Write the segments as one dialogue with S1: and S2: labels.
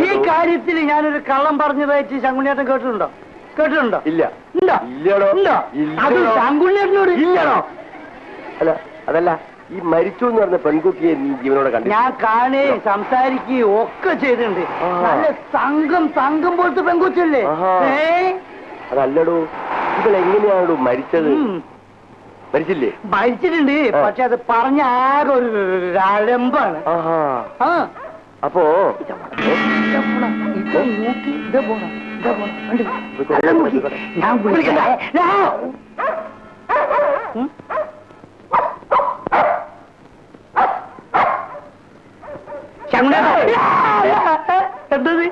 S1: ഈ കാര്യത്തിൽ ഞാനൊരു കള്ളം പറഞ്ഞു വെച്ച് ശങ്കുണ്ണിയേട്ടൻ കേട്ടിട്ടുണ്ടോ? കേട്ടിട്ടുണ്ടോ?
S2: ഇല്ല.
S1: അത് ശങ്കുണ്ണിയേട്ടനോട് ഇല്ലണോ?
S2: അല്ല, അതല്ല, ഈ മരിച്ചു എന്ന് പറഞ്ഞ പെൺകുട്ടിയെ നീ ജീവനോടെ കണ്ടു?
S1: ഞാൻ കാണുകയും സംസാരിക്കുകയും ഒക്കെ ചെയ്തിട്ടുണ്ട്. നല്ല തങ്കം പോലത്തെ പെൺകുട്ടിയല്ലേ?
S2: അതല്ലടോ, ഇവളെങ്ങനെയാണോ മരിച്ചത്? മരിച്ചില്ലേ?
S1: മരിച്ചിട്ടുണ്ട്, പക്ഷെ അത് പറഞ്ഞ ആകെ ഒരു അലമ്പാണ്.
S2: അപ്പോ
S1: ഞാൻ വിളിക്കട്ടെ. എന്തത്?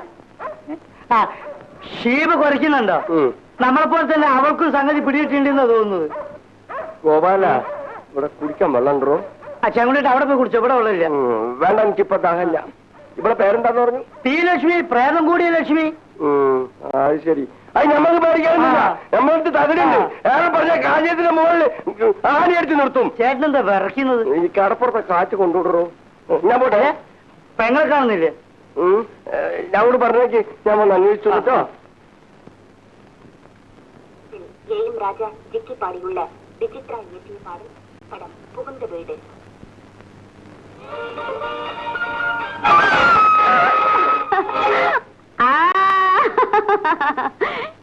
S1: ഷീബ കുറയ്ക്കുന്നുണ്ടോ? നമ്മളെപ്പോലെ തന്നെ അവൾക്കും സംഗതി പിടികിട്ടിണ്ടെന്നാ തോന്നുന്നത്.
S2: ഗോപാല, ഇവിടെ കുടിക്കാൻ വെള്ളമുണ്ടോ?
S1: ചങ്കുണ്ണിട്ട് അവിടെ പോയി കുടിച്ചോ, ഇവിടെ വെള്ളമില്ല.
S2: വേണ്ട, എനിക്കിപ്പോ ദാഹമില്ല. ഇവിടെ പേരെന്താന്ന് പറഞ്ഞു?
S1: ടി ലക്ഷ്മി, പ്രേതം കൂടിയ ലക്ഷ്മി.
S2: അത് ശരി. അത് നമ്മൾക്ക് പേടിക്കാനില്ല, നമ്മൾക്ക് തകരുണ്ട്. ഏറെ പറഞ്ഞ കാഞ്ഞത്തിന്റെ മുകളിൽ ആണി അടിച്ച് നിർത്തും.
S1: ചേട്ടനെന്താ വിറയ്ക്കുന്നത്?
S2: ഈ കടപ്പുറത്തെ കാറ്റ് കൊണ്ടുവിടറോ. ഞാൻ പോട്ടെ.
S1: പെങ്ങളെ കാണുന്നില്ലേ?
S2: ഞാനോട് പറഞ്ഞേക്ക്, ഞാൻ വന്ന് അന്വേഷിച്ചു കേട്ടോ.
S3: ராஜா ஜிக்கி பாடியுள்ள விசித்ரா இயற்றிய பாடல் படம் புகுந்த வீடு.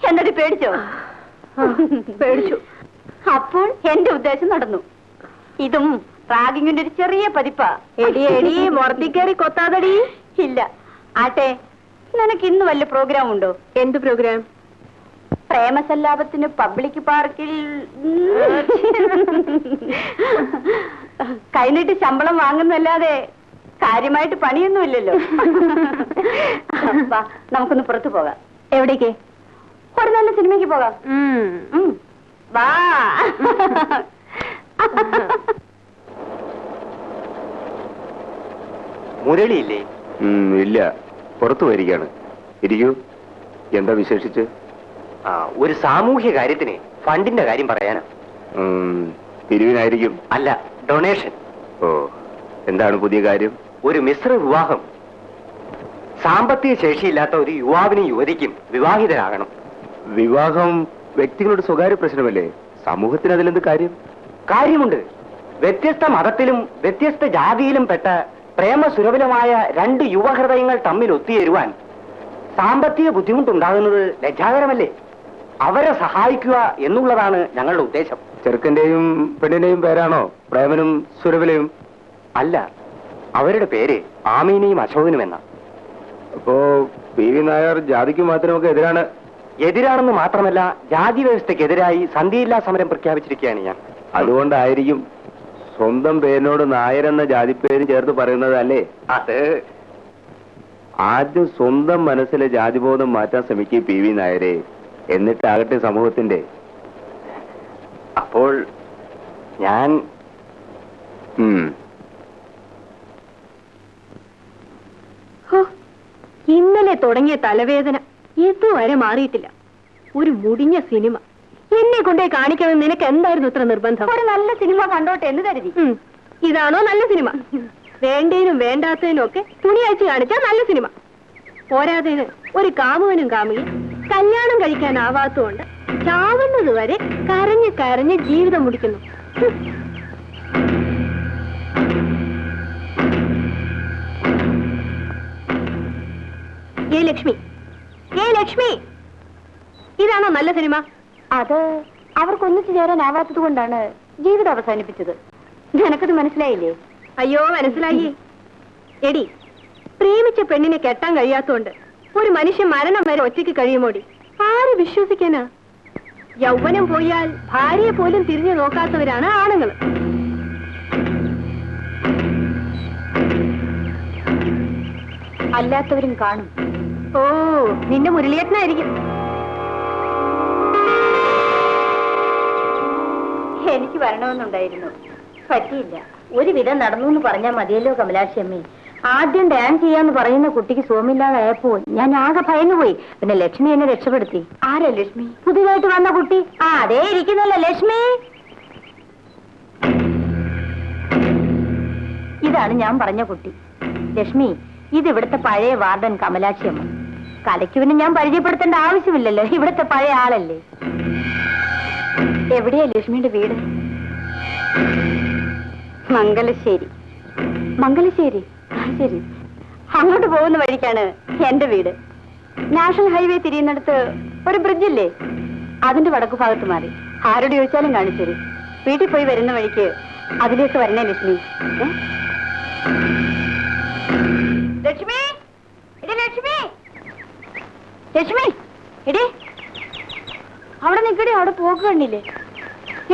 S4: എന്നിട്ട് പേടിച്ചോ? പേടിച്ചു. അപ്പോൾ എന്റെ ഉദ്ദേശം നടന്നു. ഇതും റാഗിങ്ങിന്റെ ഒരു ചെറിയ പതിപ്പാ. എടി മുറത്തിക്കേറി കൊത്താതടി. ഇല്ല ആട്ടെ, നിനക്ക് ഇന്ന് വല്ല പ്രോഗ്രാം ഉണ്ടോ? എന്ത് പ്രോഗ്രാം? പ്രേമസല്ലാപത്തിന് പബ്ലിക് പാർക്കിൽ കൈനീട്ടി ശമ്പളം വാങ്ങുന്നല്ലാതെ കാര്യമായിട്ട് പണിയൊന്നുമില്ലല്ലോ. നമുക്കൊന്ന് പുറത്തു പോകാം. എവിടേക്ക്? ഒരു നല്ല സിനിമയ്ക്ക് പോകാം. വാ.
S2: മുരളിയില്ലേ? ഇല്ല, പുറത്തു വരികയാണ്. ഇരിക്കൂ. എന്താ വിശേഷിച്ച്?
S5: ഒരു സാമൂഹ്യ കാര്യത്തിന് ഫണ്ടിന്റെ കാര്യം പറയാനാ.
S2: പിരിവിനായിരിക്കും.
S5: അല്ല, ഡൊണേഷൻ.
S2: ഓ, എന്താണ് പുതിയ കാര്യം?
S5: ഒരു മിശ്ര വിവാഹം. സാമ്പത്തിക ശേഷിയില്ലാത്ത ഒരു യുവാവിനും യുവതിക്കും വിവാഹിതരാകണം.
S2: വിവാഹം വ്യക്തികളുടെ സ്വകാര്യ പ്രശ്നമല്ലേ? സമൂഹത്തിന് അതിലെന്ത് കാര്യം?
S5: കാര്യമുണ്ട്. വ്യത്യസ്ത മതത്തിലും വ്യത്യസ്ത ജാതിയിലും പെട്ട പ്രേമസുരഭിലമായ രണ്ട് യുവഹൃദയങ്ങൾ തമ്മിൽ ഒത്തുചേരുവാൻ സാമ്പത്തിക ബുദ്ധിമുട്ടുണ്ടാകുന്നത് ലജ്ജാകരമല്ലേ? അവരെ സഹായിക്കുക എന്നുള്ളതാണ് ഞങ്ങളുടെ ഉദ്ദേശം.
S2: ചെറുക്കന്റെയും പെണ്ണിന്റെയും പേരാണോ പ്രേമനും സുരഭിലയും?
S5: അല്ല, അവരുടെ പേര് ആമീനയും അശോകനും എന്ന.
S2: അപ്പോ PV നായർ ജാതിക്ക് മാത്രമൊക്കെ എതിരാണ്?
S5: എതിരാണെന്ന് മാത്രമല്ല, ജാതി വ്യവസ്ഥക്കെതിരായി സന്ധിയില്ലാ സമരം പ്രഖ്യാപിച്ചിരിക്കുകയാണ് ഞാൻ.
S2: അതുകൊണ്ടായിരിക്കും സ്വന്തം പേരിനോട് നായർ എന്ന ജാതിപ്പേര് ചേർത്ത് പറയുന്നത് അല്ലേ?
S5: അത്
S2: ആദ്യം സ്വന്തം മനസ്സിലെ ജാതിബോധം മാറ്റാൻ ശ്രമിക്കുക PV നായരെ, എന്നിട്ടാകട്ടെ സമൂഹത്തിന്റെ.
S5: അപ്പോൾ ഞാൻ
S4: ഇന്നലെ തുടങ്ങിയ തലവേദന ഇതുവരെ മാറിയിട്ടില്ല. ഒരു മുടിഞ്ഞ സിനിമ എന്നെ കൊണ്ടേ കാണിക്കണം. നിനക്ക് എന്തായിരുന്നു ഇത്ര നിർബന്ധം? ഒരു നല്ല സിനിമ കണ്ടോട്ടെ എന്ന് കരുതി. ഇതാണോ നല്ല സിനിമ? വേണ്ടതിനും വേണ്ടാത്തതിനും ഒക്കെ തുണി അയച്ചു കാണിച്ചാ നല്ല സിനിമ. പോരാതേന് ഒരു കാമുകനും കാമുകയും കല്യാണം കഴിക്കാനാവാത്തതുകൊണ്ട് ചാവുന്നത് വരെ കരഞ്ഞ് കരഞ്ഞ് ജീവിതം മുടിക്കുന്നു. ലക്ഷ്മി, ഇതാണോ നല്ല സിനിമ? അത് അവർക്കൊന്നിച്ചു ചേരാനാവാത്തത് കൊണ്ടാണ് ജീവിതം അവസാനിപ്പിച്ചത്. നിനക്കത് മനസ്സിലായില്ലേ? അയ്യോ, മനസ്സിലായി. എടി, പ്രേമിച്ച പെണ്ണിനെ കെട്ടാൻ കഴിയാത്തോണ്ട് ഒരു മനുഷ്യൻ മരണം വരെ ഒറ്റയ്ക്ക് കഴിയുമോടി? ആര് വിശ്വസിക്കാനാ? യൗവനം പോയാൽ ഭാര്യയെ പോലും തിരിഞ്ഞു നോക്കാത്തവരാണ് ആണുങ്ങൾ. അല്ലാത്തവരും കാണും. ഓ, നിന്റെ മുരളിയേട്ടനായിരിക്കും. എനിക്ക് വരണമെന്നുണ്ടായിരുന്നു, പറ്റിയില്ല. ഒരുവിധം നടന്നു എന്ന് പറഞ്ഞാൽ മതിയല്ലോ കമലാക്ഷമ്മേ. ആദ്യം ഡാൻസ് ചെയ്യാന്ന് പറയുന്ന കുട്ടിക്ക് സുഖമില്ലാതായപ്പോൾ ഞാൻ ആകെ ഭയന്നുപോയി. പിന്നെ ലക്ഷ്മി എന്നെ രക്ഷപ്പെടുത്തി. ആരാ ലക്ഷ്മി? പുതിയതായിട്ട് വന്ന കുട്ടി. അതേ ഇരിക്കുന്നല്ലോ ലക്ഷ്മി.
S3: ഇതാണ് ഞാൻ പറഞ്ഞ കുട്ടി. ലക്ഷ്മി, ഇത് ഇവിടുത്തെ പഴയ വാർഡൻ കമലാക്ഷിയമ്മ. കലയ്ക്ക് പിന്നെ ഞാൻ പരിചയപ്പെടുത്തേണ്ട ആവശ്യമില്ലല്ലോ, ഇവിടുത്തെ പഴയ ആളല്ലേ. എവിടെയാ ലക്ഷ്മിയുടെ വീട്? മംഗലശ്ശേരി. മംഗലശ്ശേരി, ശരി. അങ്ങോട്ട് പോകുന്ന വഴിക്കാണ് എന്റെ വീട്. നാഷണൽ ഹൈവേ തിരിയുന്നിടത്ത് ഒരു ബ്രിഡ്ജില്ലേ, അതിന്റെ വടക്കു ഭാഗത്ത് മാറി. ആരോട് ചോദിച്ചാലും കാണിച്ചു. വീട്ടിൽ പോയി വരുന്ന വഴിക്ക് അതിലേക്ക് വരണേ ലക്ഷ്മി. ലക്ഷ്മി, എടി ലക്ഷ്മി, ലക്ഷ്മി, എടി അവിടെ നിൽക്കടി, അവിടെ പോക്ക് കണ്ടില്ലേ?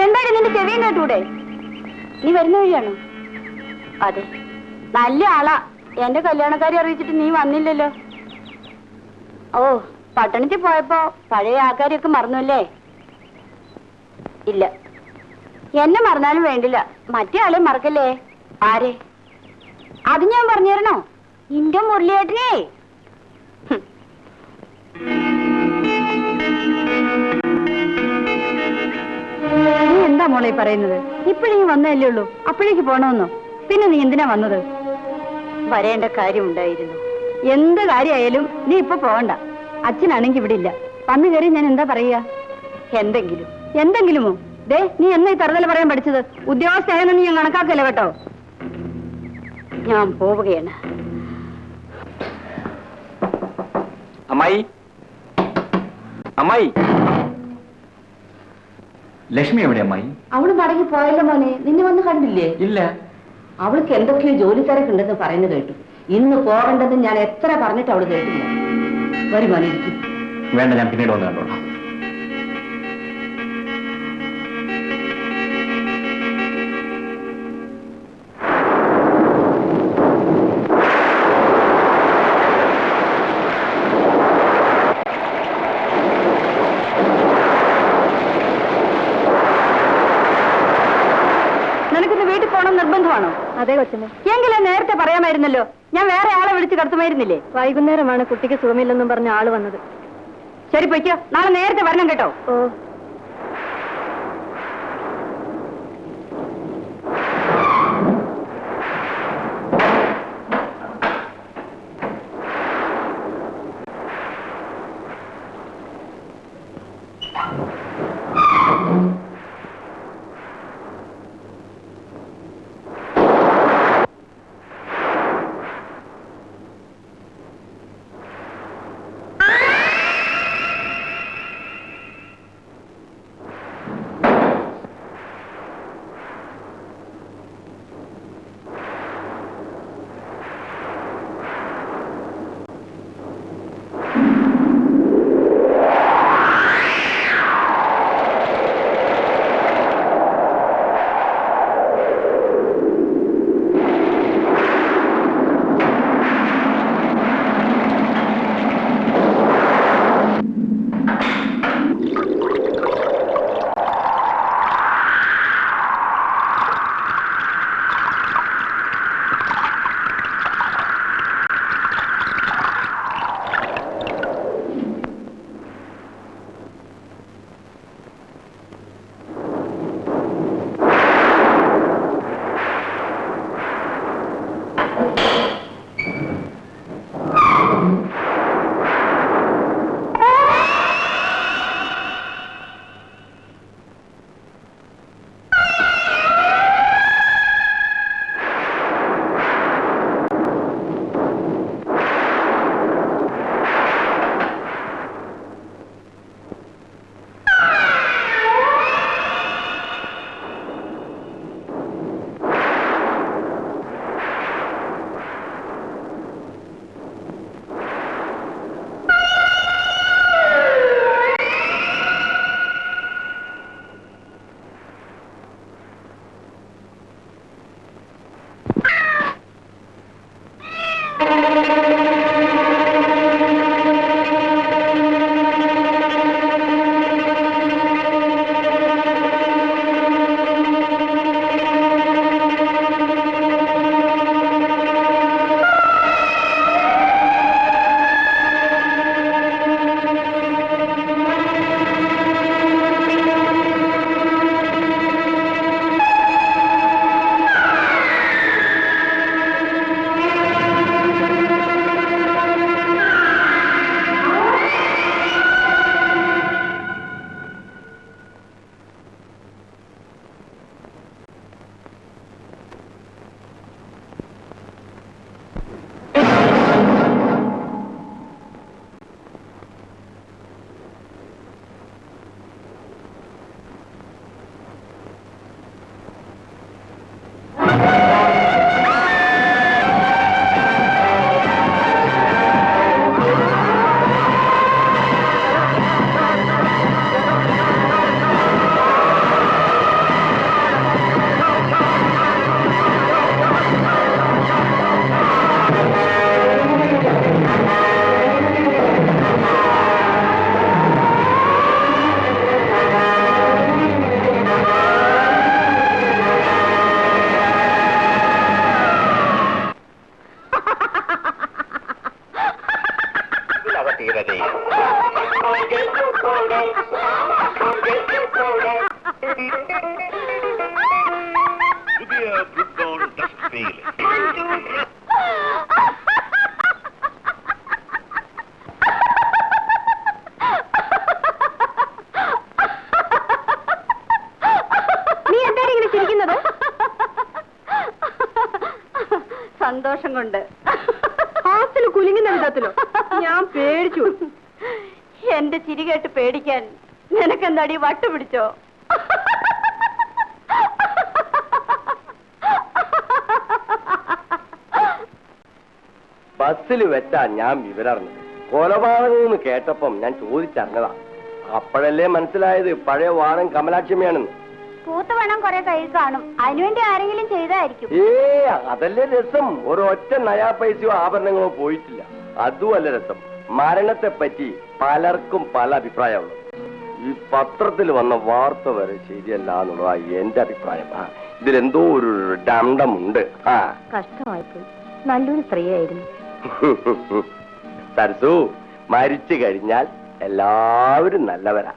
S3: എന്തായാലും നിന്റെ ചെവിയും കേട്ടൂടെ? നീ വരുന്ന വഴിയാണോ? അതെ, നല്ല ആളാ. എന്റെ കല്യാണക്കാരി അറിയിച്ചിട്ട് നീ വന്നില്ലല്ലോ. ഓ, പട്ടണത്തിൽ പോയപ്പോ പഴയ ആൾക്കാരെയൊക്കെ മറന്നുല്ലേ? ഇല്ല, എന്നെ മറന്നാലും വേണ്ടില്ല, മറ്റേ ആളെ മറക്കല്ലേ. ആരെ? അത് ഞാൻ പറഞ്ഞു തരണോ? നിന്റെ മുരളിയേട്ടനെ. നീ എന്താ മോളെ പറയുന്നത്? ഇപ്പോഴേക്ക് വന്നതല്ലേ ഉള്ളൂ, അപ്പോഴേക്ക് പോണമെന്നോ? പിന്നെ നീ എന്തിനാ വന്നത്? വരേണ്ട കാര്യമുണ്ടായിരുന്നു. എന്ത് കാര്യമായാലും നീ ഇപ്പൊ പോകണ്ട. അച്ഛനാണെങ്കി ഇവിടെ ഇല്ല. വന്നു കയറി ഞാൻ എന്താ പറയുക? എന്തെങ്കിലും എന്തെങ്കിലുമോ? ദേ, നീ എന്നാ ഈ തറുതല പറയാൻ പഠിച്ചത്? ഉദ്യോഗസ്ഥയായെന്ന് നീ ഞാൻ കണക്കാക്കല്ല കേട്ടോ. ഞാൻ പോവുകയാണ്.
S5: അമ്മായി, അമ്മായി, ലക്ഷ്മി എവിടെ അമ്മായി?
S3: അവള് മടങ്ങി പോയല്ലോ മോനെ. നിന്നെ വന്ന് കണ്ടില്ലേ?
S5: ഇല്ല.
S3: അവൾക്ക് എന്തൊക്കെയോ ജോലി തിരക്കുണ്ടെന്ന് പറയുന്നത് കേട്ടു. ഇന്ന് പോകേണ്ടത് ഞാൻ എത്ര പറഞ്ഞിട്ട് അവള് കേട്ടില്ല. വരും മോനെ, ഇരിക്കും.
S5: വേണ്ട, ഞാൻ പിന്നീട് വന്ന് കണ്ടോളാം.
S4: നിർബന്ധമാണോ? അതെ കൊച്ചമ്മ.
S3: എങ്കിലും നേരത്തെ പറയാമായിരുന്നല്ലോ. ഞാൻ വേറെ ആളെ വിളിച്ച് കടത്തുമായിരുന്നില്ലേ?
S4: വൈകുന്നേരമാണ് കുട്ടിക്ക് സുഖമില്ലെന്നും പറഞ്ഞ ആള് വന്നത്.
S3: ശരി, പൊയ്ക്കോ. നാളെ നേരത്തെ വരണം കേട്ടോ.
S4: ഓ. നീ എന്താണ് ഇങ്ങനെ ചിരിക്കുന്നത്?
S3: സന്തോഷം കൊണ്ട്.
S4: ഹാസിന് കുലുങ്ങുന്ന വിധത്തിലോ? ഞാൻ പേടിച്ചു.
S3: എന്റെ ചിരി കേട്ട് പേടിക്കാൻ നിനക്കെന്താടി വട്ടു പിടിച്ചോ?
S2: ബസ്സിൽ വെച്ചാ ഞാൻ വിവരറിഞ്ഞത്. കൊലപാതകമെന്ന് കേട്ടപ്പം ഞാൻ ചോദിച്ചറിഞ്ഞതാ. അപ്പോഴല്ലേ മനസ്സിലായത് പഴയ വാറൻ കമലാക്ഷമ്മയാണെന്ന്.
S3: പൂത്ത പണം കുറെ കയ്യിൽ കാണും, അതിനുവേണ്ടി ആരെങ്കിലും ചെയ്തായിരിക്കും.
S2: അതല്ലേ രസം. ഒരൊറ്റ നയാ പൈസയോ ആഭരണങ്ങളോ പോയിട്ടില്ല. അതുമല്ല രസം. മരണത്തെ പറ്റി പലർക്കും പല അഭിപ്രായമുള്ളത്. ഈ പത്രത്തിൽ വന്ന വാർത്ത വരെ ശരിയല്ല എന്നുള്ളതാ എന്റെ അഭിപ്രായം. ഇതിലെന്തോ ഒരു ഡണ്ടമുണ്ട്.
S3: കഷ്ടമായിപ്പോയി. നല്ലൊരു സ്ത്രീയായിരുന്നു.
S2: സരസു, മരിച്ചു കഴിഞ്ഞാൽ എല്ലാവരും നല്ലവരാ.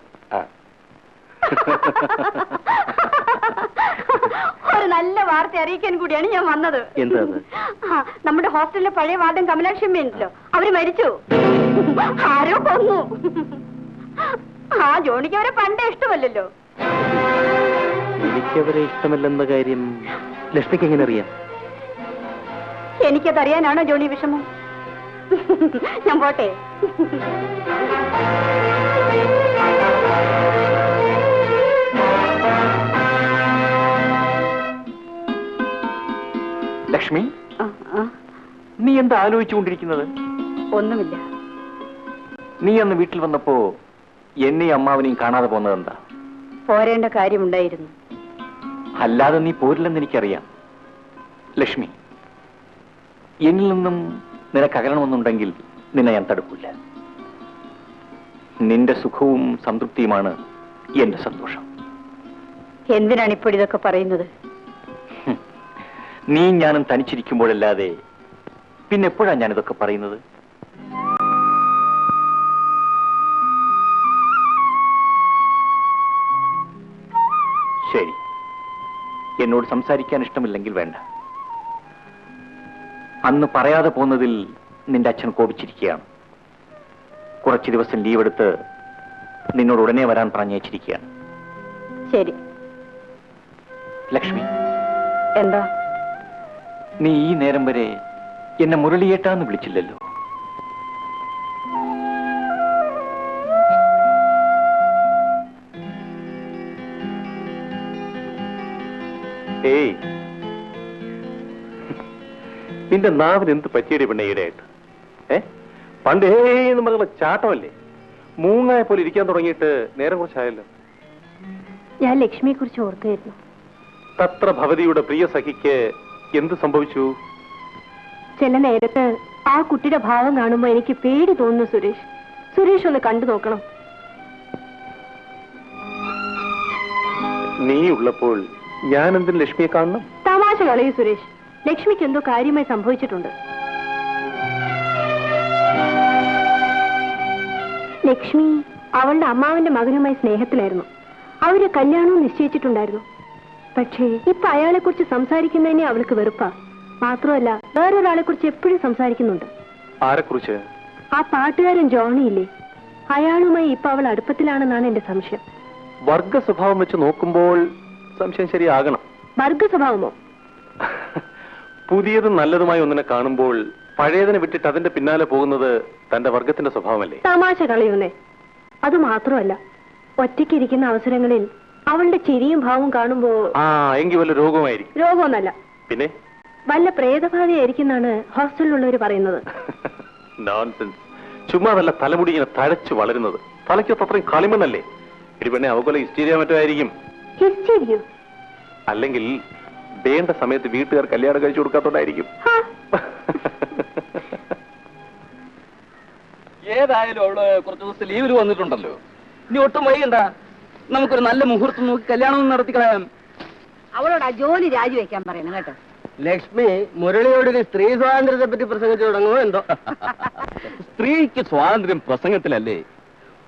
S3: ഒരു നല്ല വാർത്ത അറിയിക്കാൻ കൂടിയാണ് ഞാൻ വന്നത്.
S5: എന്താണ്?
S3: നമ്മുടെ ഹോസ്റ്റലിലെ പഴയ വാർഡൻ കമലാക്ഷമ്മ ഉണ്ടല്ലോ, അവര് മരിച്ചു. ആരോ കൊന്നു. ജോണിക്ക് അവരെ പണ്ടേ ഇഷ്ടമല്ലല്ലോ.
S5: എനിക്കവരെ ഇഷ്ടമല്ലെന്ന കാര്യം ലക്ഷ്മിക്ക് എങ്ങനെ അറിയാം?
S3: എനിക്കതറിയാനാണോ ജോണി വിഷമം? ഞാൻ പോട്ടെ.
S5: ലക്ഷ്മി, നീ എന്താ ആലോചിച്ചുകൊണ്ടിരിക്കുന്നത്?
S3: ഒന്നുമില്ല.
S5: നീ അന്ന് വീട്ടിൽ വന്നപ്പോ എന്നെയും അമ്മാവനെയും കാണാതെ പോകുന്നത് എന്താ?
S3: പോരേണ്ട കാര്യമുണ്ടായിരുന്നു.
S5: അല്ലാതെ നീ പോരില്ലെന്ന് എനിക്കറിയാം. ലക്ഷ്മി, എന്നിൽ നിന്നും നിനക്ക് അകലണമെന്നുണ്ടെങ്കിൽ നിന്നെ ഞാൻ തടുക്കില്ല. നിന്റെ സുഖവും സംതൃപ്തിയുമാണ് എന്റെ സന്തോഷം.
S3: എന്തിനാണ് ഇപ്പോൾ ഇതൊക്കെ പറയുന്നത്?
S5: നീ ഞാനും തനിച്ചിരിക്കുമ്പോഴല്ലാതെ പിന്നെ എപ്പോഴാ ഞാനിതൊക്കെ പറയുന്നത്? ശരി, എന്നോട് സംസാരിക്കാൻ ഇഷ്ടമില്ലെങ്കിൽ വേണ്ട. അന്ന് പറയാതെ പോന്നതിൽ നിന്റെ അച്ഛൻ കോപിച്ചിരിക്കുകയാണ്. കുറച്ചു ദിവസം ലീവ് എടുത്ത് നിന്നോട് ഉടനെ വരാൻ പറഞ്ഞയച്ചിരിക്കുകയാണ്.
S3: ശരി.
S5: ലക്ഷ്മി,
S3: എന്താ?
S5: നീ ഈ നേരം വരെ എന്നെ മുരളിയേട്ടാന്ന് വിളിച്ചില്ലല്ലോ.
S6: ഏയ്, നിന്റെ നാവിന് എന്ത് പറ്റിയടി പെണ്ണ ഈടെയായിട്ട്? പണ്ട് എന്ന് പറഞ്ഞ ചാട്ടമല്ലേ? മൂങ്ങായ പോലെ ഇരിക്കാൻ തുടങ്ങിയിട്ട് നേരം കുറച്ചായല്ലോ.
S4: ഞാൻ ലക്ഷ്മിയെ കുറിച്ച് ഓർക്കുകയായിരുന്നു.
S6: തത്ര ഭവതിയുടെ പ്രിയ സഖിക്ക് എന്ത് സംഭവിച്ചു?
S4: ചില നേരത്ത് ആ കുട്ടിയുടെ ഭാവം കാണുമ്പോ എനിക്ക് പേടി തോന്നുന്നു. സുരേഷ് ഒന്ന് കണ്ടു നോക്കണം.
S6: നീ ഉള്ളപ്പോൾ ഞാൻ എന്തിന് ലക്ഷ്മിയെ കാണണം?
S4: തമാശ കളയൂ സുരേഷ്. ലക്ഷ്മിക്ക് എന്തോ കാര്യമായി സംഭവിച്ചിട്ടുണ്ട്. ലക്ഷ്മി അവളുടെ അമ്മാവന്റെ മകനുമായി സ്നേഹത്തിലായിരുന്നു. അവര് കല്യാണവും നിശ്ചയിച്ചിട്ടുണ്ടായിരുന്നു. പക്ഷേ ഇപ്പൊ അയാളെ കുറിച്ച് സംസാരിക്കുന്നതിനെ അവൾക്ക് വെറുപ്പാ. മാത്രമല്ല വേറൊരാളെ കുറിച്ച് എപ്പോഴും സംസാരിക്കുന്നുണ്ട്.
S6: ആരെക്കുറിച്ച്?
S4: ആ പാട്ടുകാരൻ ജോണി ഇല്ലേ, അയാളുമായി ഇപ്പൊ അവൾ അടുപ്പത്തിലാണെന്നാണ് എന്റെ സംശയം.
S6: വർഗ സ്വഭാവം വെച്ച് നോക്കുമ്പോൾ സംശയം ശരിയാകണം.
S4: വർഗ സ്വഭാവമോ?
S6: പുതിയതും നല്ലതുമായി ഒന്നിനെ കാണുമ്പോൾ പഴയതിനെ വിട്ടിട്ട് അതിന്റെ പിന്നാലെ പോകുന്നത് തന്റെ വർഗത്തിന്റെ സ്വഭാവമല്ലേ?
S4: തമാശ കളയുന്നേ. അത് മാത്രമല്ല, ഒറ്റയ്ക്കിരിക്കുന്ന അവസരങ്ങളിൽ അവളുടെ ചിരിയും ഭാവവും കാണുമ്പോ
S6: എങ്കിൽ വല്ല രോഗമായിരിക്കും.
S4: രോഗമൊന്നല്ല,
S6: പിന്നെ
S4: വല്ല പ്രേതബാധയായിരിക്കുന്നാണ് ഹോസ്റ്റലിലുള്ളവർ പറയുന്നത്.
S6: നോൺസെൻസ്. ചുമ്മാ വല്ല തലമുടി ഇങ്ങനെ തഴച്ചു വളരുന്നത്. തലയ്ക്കത്ത് അത്രയും കളിമണ്ണല്ലേ? ഇടിപെണ്ണെ അവകൊല ഹിസ്റ്റീരിയ മറ്റോ ആയിരിക്കും.
S4: ഹിസ്റ്റീരിയോ?
S6: അല്ലെങ്കിൽ വേണ്ട സമയത്ത് വീട്ടുകാർ കല്യാണം കഴിച്ചു കൊടുക്കാത്തോണ്ടായിരിക്കും.
S1: ഏതായാലും അവള് കുറച്ചു ദിവസം ലീവിൽ വന്നിട്ടുണ്ടല്ലോ. ഇനി ഒട്ടും വൈകണ്ട, നമുക്കൊരു നല്ല മുഹൂർത്തം നോക്കി കല്യാണം നടത്തി കളയാം.
S3: അവളോട് ആ ജോലി രാജിവെക്കാൻ പറയണം കേട്ടോ.
S2: ലക്ഷ്മി മുരളിയോട് സ്ത്രീ സ്വാതന്ത്ര്യത്തെ പറ്റി പ്രസംഗിച്ചു തുടങ്ങുമോ എന്തോ?
S1: സ്ത്രീക്ക് സ്വാതന്ത്ര്യം പ്രസംഗത്തിലല്ലേ,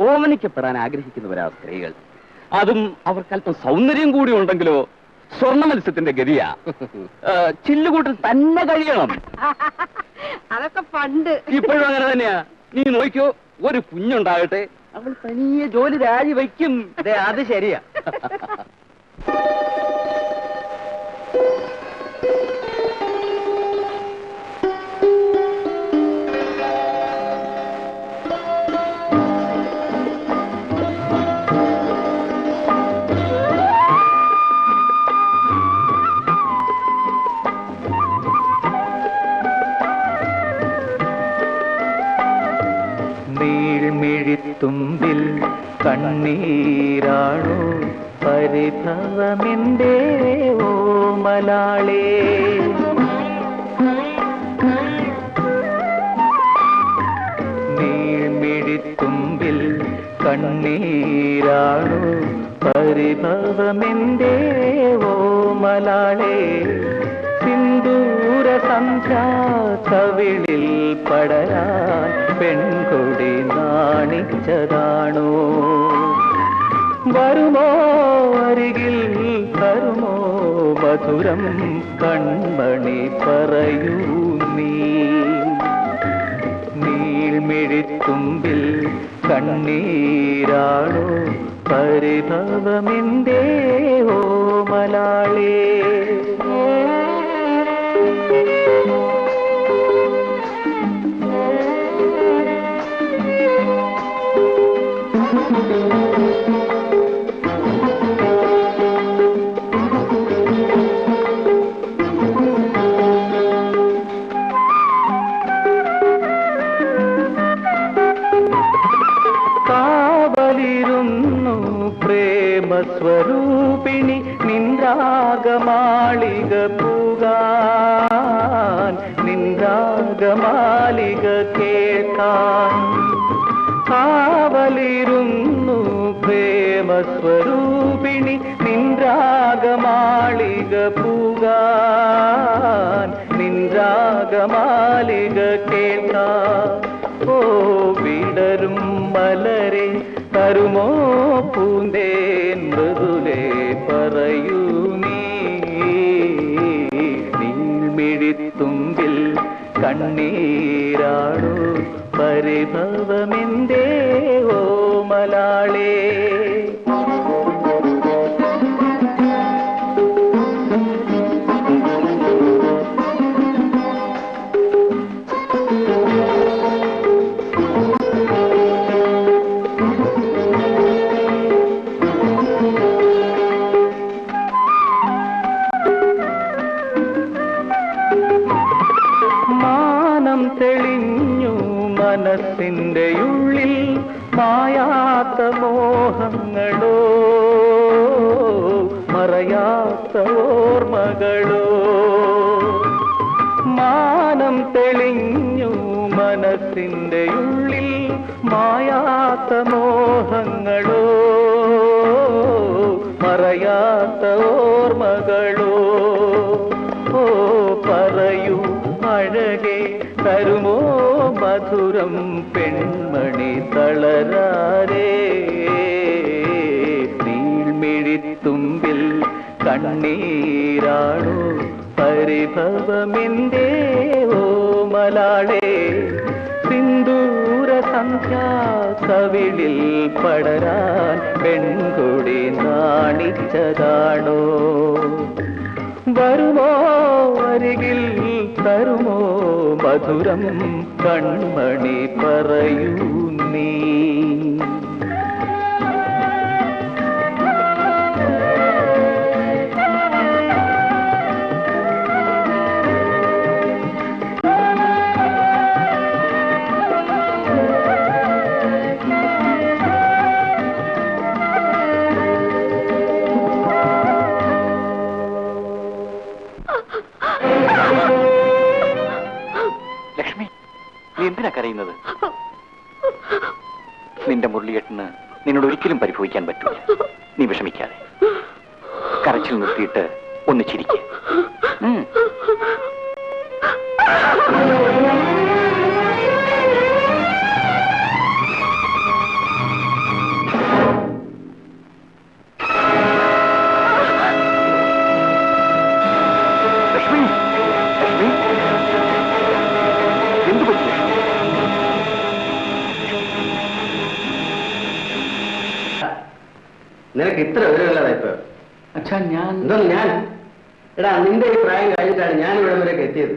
S1: ഓമനിക്കപ്പെടാൻ ആഗ്രഹിക്കുന്നവരാ സ്ത്രീകൾ. അതും അവർക്കല്പം സൗന്ദര്യം കൂടി ഉണ്ടെങ്കിലോ സ്വർണ്ണ മത്സ്യത്തിന്റെ ഗതിയാ. ചില്ലുകൂട്ടിൽ തന്നെ കഴിയണം.
S3: അതൊക്കെ പണ്ട്.
S1: ഇപ്പോഴും അങ്ങനെ തന്നെയാ. നീ നോക്കിയോ, ഒരു കുഞ്ഞുണ്ടാകട്ടെ, അവൾ തനിയെ ജോലി രാജിവെക്കും. അത് ശരിയാ.
S7: നീഴ്മിഴിത്തുമ്പിൽ കണ്ണീരാണോ പരിഭവമെന്തേ ഓമലാളേ. നീഴ്മിഴിത്തുമ്പിൽ കണ്ണീരാണോ പരിഭവമെന്തേ ഓമലാളേ. സിന്ദൂര സന്ധ്യാ കവിളിൽ പടരാൻ പെൺകൊടി നാണിച്ചതാണോ. വരുമോ അരികിൽ തരുമോ മധുരം കൺമണി പറയൂ നീ. നീൾമിഴിത്തുമ്പിൽ കണ്ണീരാണോ പരിഭവമെന്തേ ഓമലാളേ. കാവലിരുന്നു പ്രേമസ്വരൂപിണി നിൻരാഗമാളിക പൂകാൻ, നിൻരാഗമാലിക കേൾക്കാൻ. കാവലിരുന്നു പ്രേമസ്വരൂപിണി നിൻരാഗമാളിക പൂകാൻ, നിൻരാഗമാലിക കേൾക്കാൻ. ഓ വിടരും മലരെ തരുമോ പൂന്തേൻ മൃദുലേ പറയൂ നീ. നീൾമിഴിത്തുമ്പിൽ കണ്ണീരാണോ പരിഭവമെന്തേ ഓമലാളേ. തെളിഞ്ഞു മനസ്സിന്റെ ഉള്ളിൽ മായാത്ത മോഹങ്ങളോ മറയാത്ത ഓർമ്മകളോ. മാനം തെളിഞ്ഞു മനസ്സിന്റെ ഉള്ളിൽ മായാത്ത മോഹങ്ങളോ മറയാത്ത ഓർമ്മകളോ. ഓ പറയൂ അഴകേ തരുമോ മധുരം പെൺമണി തളരാരേ. നീൾമിഴിത്തുമ്പിൽ കണ്ണീരാണോ പരിഭവമെന്തേ ഓമലാളേ. സിന്ദൂര സന്ധ്യാ കവിളിൽ പടരാൻ പെൺകൊടി നാണിച്ചതാണോ. വരുമോ അരികിൽ തരുമോ മധുരം കൺമണി പറയൂ നീ.
S5: ലക്ഷ്മി, നീ എന്തിനാ കരയുന്നത്? നിന്റെ മുരളിയേട്ടന് നിന്നോട് ഒരിക്കലും പരിഭവിക്കാൻ പറ്റില്ല. നീ വിഷമിക്കാതെ കരച്ചിൽ നിർത്തിയിട്ട് ഒന്ന് ചിരിക്കുക.
S2: ഇത്ര വിവരമില്ലാതായിപ്പോ.
S7: അച്ഛാ ഞാൻ
S2: എന്തോന്ന് ഞാൻ? എടാ, നിന്റെ ഈ പ്രായം കഴിഞ്ഞിട്ടാണ് ഞാൻ ഇവിടെ വരെയൊക്കെ എത്തിയത്.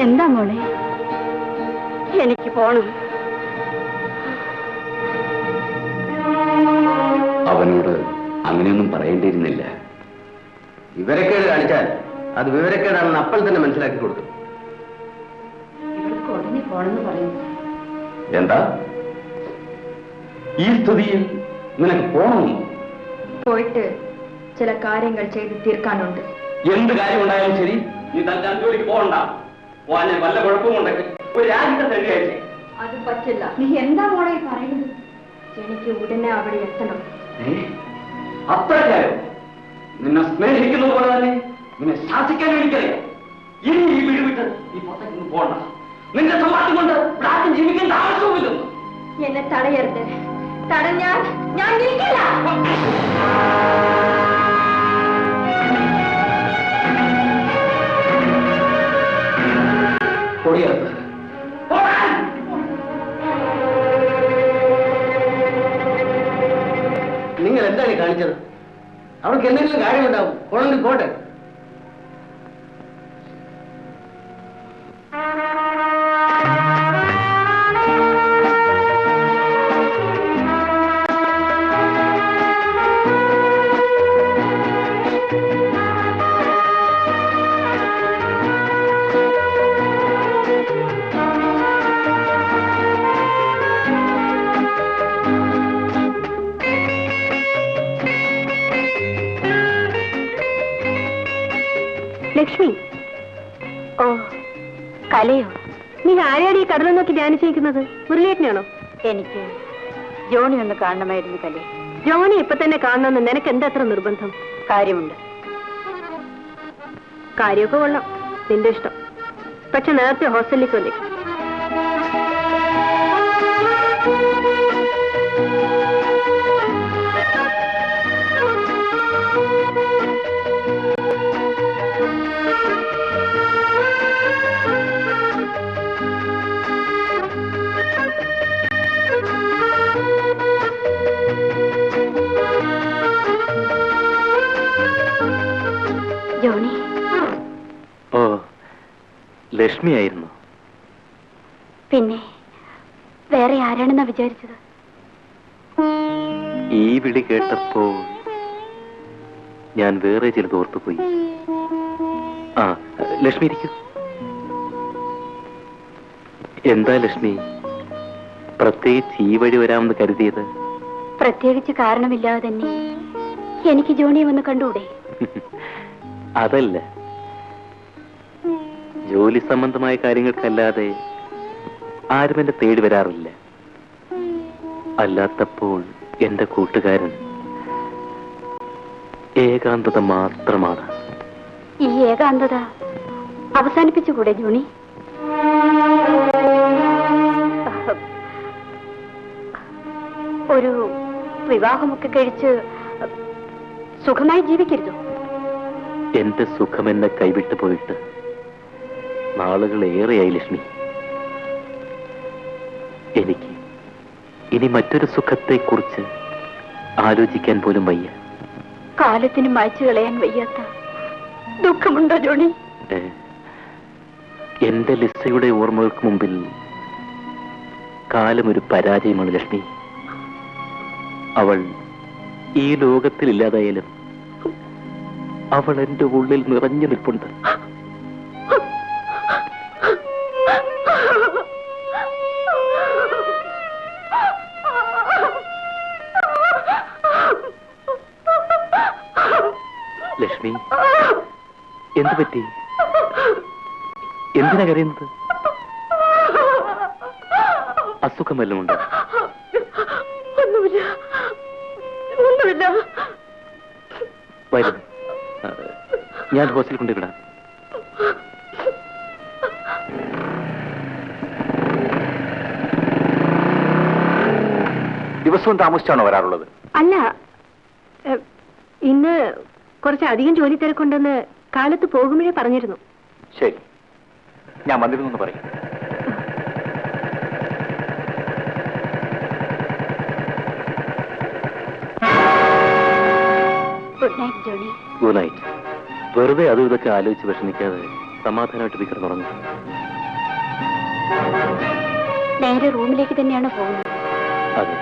S3: എന്താ മോളെ? എനിക്ക് പോണം.
S1: അവനോട് അങ്ങനെയൊന്നും പറയേണ്ടിയിരുന്നില്ല.
S2: വിവരക്കേട് കാണിച്ചാൽ അത് വിവരക്കേടാണെന്ന് അപ്പോൾ തന്നെ മനസ്സിലാക്കി കൊടുക്കും.
S3: ഇവർക്ക് ഉടനെ പോണെന്ന് പറയുന്നു.
S1: എന്താ ഈ സ്ഥിതിയിൽ നിനക്ക് പോകണമെന്നോ?
S4: പോയിട്ട് ചില കാര്യങ്ങൾ ചെയ്ത് തീർക്കാനുണ്ട്.
S1: എന്ത് കാര്യം ഉണ്ടായാലും ശരി, നീ തന്റെ ജോലിക്ക് പോകണ്ട. പോകാൻ വല്ല കുഴപ്പവും ഉണ്ടെങ്കിൽ ഒരു രാജ്യത്തെ തന്നെയായിരിക്കും.
S4: അത് പറ്റില്ല. നീ എന്താ മോളെ പറയുന്നത്? എനിക്ക് ഉടനെ അവിടെ എത്തണം.
S1: അത്രക്കാരോ? നിന്നെ സ്നേഹിക്കുന്നത് പോലെ തന്നെ നിന്നെ ശാസിക്കാനും എനിക്കറിയാം. ഇനി ഈ വീട് വിട്ട് നീ പുറത്തേക്ക് പോകണ്ട. നിന്റെ സമ്പാദ്യം കൊണ്ട് പ്രായം ജീവിക്കേണ്ട ആവശ്യവുമില്ലെന്ന്.
S4: എന്നെ തടയരുത്. തടഞ്ഞാൽ ഞാൻ നിൽക്കില്ല.
S1: കൊടിയറുത്ത്
S2: നിങ്ങൾ എന്താണ് ഈ കാണിച്ചത്? അവർക്ക് എന്തെങ്കിലും കാര്യമുണ്ടാവും. പോണെങ്കിൽ പോട്ടെ.
S4: ലക്ഷ്മി, ഓ കലയോ? നീ ആരെയാണ് ഈ കടൽ നോക്കി ധ്യാനിച്ചിരിക്കുന്നത്? മുരളിയേട്ടനാണോ?
S3: എനിക്ക് ജോണി ഒന്ന് കാണണമായിരുന്നു കലേ.
S4: ജോണി ഇപ്പൊ തന്നെ കാണണമെന്ന് നിനക്ക് എന്താ അത്ര നിർബന്ധം?
S3: കാര്യമുണ്ട്.
S4: കാര്യമൊക്കെ കൊള്ളാം, നിന്റെ ഇഷ്ടം. പക്ഷെ നേരത്തെ ഹോസ്റ്റലിലേക്ക് വന്നേ.
S3: ജോണി.
S6: ഓ, ലക്ഷ്മിയായിരുന്നു.
S3: പിന്നെ വേറെ ആരാണെന്നാ വിചാരിച്ചത്?
S6: ഈ വിളി കേട്ടപ്പോൾ ഞാൻ വേറെ ചിലത് ഓർത്തുപോയി. ആ, ലക്ഷ്മി ഇരിക്കൂ. എന്താ ലക്ഷ്മി പ്രത്യേകിച്ച് ഈ വഴി വരാമെന്ന് കരുതിയത്?
S3: പ്രത്യേകിച്ച് കാരണമില്ലാതെ തന്നെ എനിക്ക് ജോണിയെ വന്ന് കണ്ടൂടെ?
S6: അതല്ല, ജോലി സംബന്ധമായ കാര്യങ്ങൾക്കല്ലാതെ ആരും എന്നെ തേടി വരാറില്ല. അല്ലാത്തപ്പോൾ എന്റെ കൂട്ടുകാരൻ ഏകാന്തത മാത്രമാണ്.
S3: ഈ ഏകാന്തത അവസാനിപ്പിച്ചുകൂടെ ജോണി? ഒരു വിവാഹമൊക്കെ കഴിച്ച് സുഖമായി ജീവിക്കരുതോ?
S6: എന്റെ സുഖം എന്നെ കൈവിട്ടു പോയിട്ട് നാളുകൾ ഏറെയായി ലക്ഷ്മി. എനിക്ക് ഇനി മറ്റൊരു സുഖത്തെക്കുറിച്ച് ആലോചിക്കാൻ പോലും വയ്യ.
S3: കാലത്തിന് മായ്ച്ചു കളയാൻ വയ്യാത്ത ദുഃഖമുണ്ടോ ജോണി?
S6: എന്റെ ലിസയുടെ ഓർമ്മകൾക്ക് മുമ്പിൽ കാലം ഒരു പരാജയമാണ് ലക്ഷ്മി. അവൾ ഈ ലോകത്തിൽ ഇല്ലാതായാലും അവൾ എന്റെ ഉള്ളിൽ നിറഞ്ഞു നിൽപ്പുണ്ട്. ലക്ഷ്മി, എന്തു പറ്റി? എന്തിനാ കരയുന്നത്? അസുഖം വല്ലതും ഉണ്ടോ?
S4: ഒന്നുമില്ല.
S6: വരുന്നു, ഞാൻ ഹോസ്റ്റലിൽ കൊണ്ടുവിടാം. ദിവസവും താമസിച്ചാണോ വരാറുള്ളത്?
S4: അല്ല, ഇന്ന് കുറച്ചധികം ജോലി തിരക്കുണ്ടെന്ന് കാലത്ത് പോകുമ്പോഴേ പറഞ്ഞിരുന്നു.
S5: ശരി, ഞാൻ വന്നിരുന്നു എന്ന് പറയും.
S3: Good night Johnny.
S6: Good night. വെറുതെ അതും ഇതൊക്കെ ആലോചിച്ച് വിഷമിക്കാതെ സമാധാനമായിട്ട് പോയി കിടന്നുറങ്ങും.
S3: നേരെ റൂമിലേക്ക് തന്നെയാണ് പോകുന്നത്.
S6: അതെ.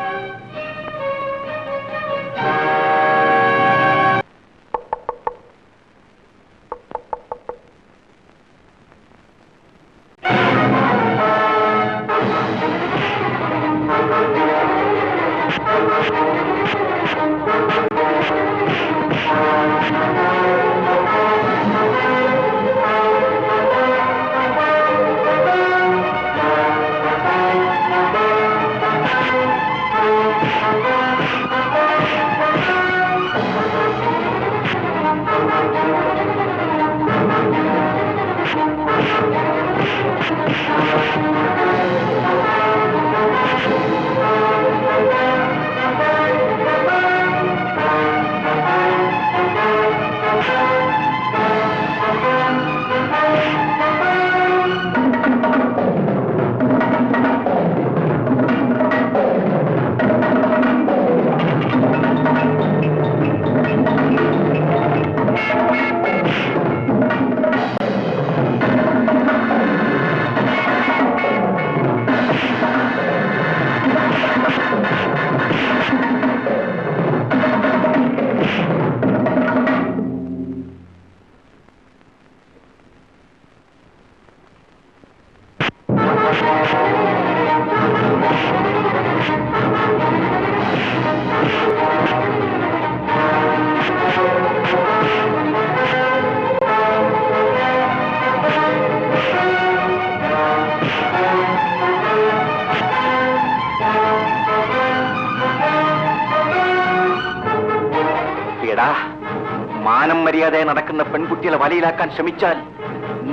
S5: മാനം മര്യാദയെ നടക്കുന്ന പെൺകുട്ടികളെ വലയിലാക്കാൻ ശ്രമിച്ചാൽ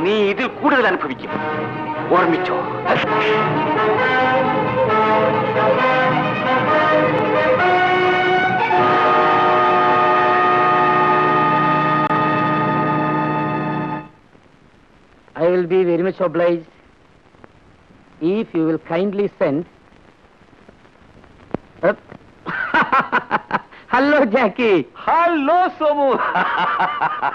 S5: നീ ഇതിൽ കൂടുതൽ അനുഭവിക്കും. ഓർമ്മിച്ചോ?
S8: I will be very much obliged if you will kindly send. Hello Jackie.
S6: Hello Somu.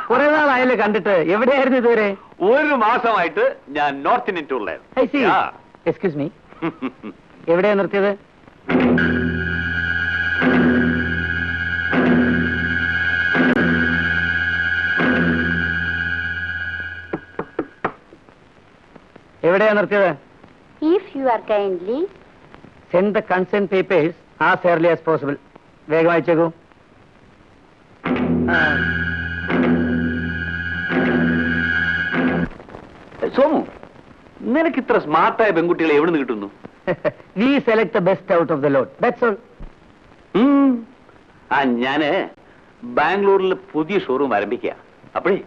S8: കുറെ നാളായല്ലോ കണ്ടിട്ട്. എവിടെയായിരുന്നു ഇതുവരെ?
S6: ഒരു മാസമായിട്ട് ഞാൻ നോർത്ത് ഇന്ത്യൻ ടൂറിലായിരുന്നു.
S8: എക്സ്ക്യൂസ് മീ, എവിടെയാ നിർത്തിയത്? എവിടെയാ നിർത്തിയത്?
S3: If you are kindly
S8: send the consent papers as early as possible. വേഗം അയച്ചേക്കൂ.
S6: സോമു, നിനക്ക് ഇത്ര സ്മാർട്ടായ പെൺകുട്ടികളെ എവിടെ നിന്ന് കിട്ടുന്നു?
S8: We select the best out of the lot. That's all.
S6: ഞാന് ബാംഗ്ലൂരിൽ പുതിയ ഷോറൂം ആരംഭിക്കുക. അപ്പഴേ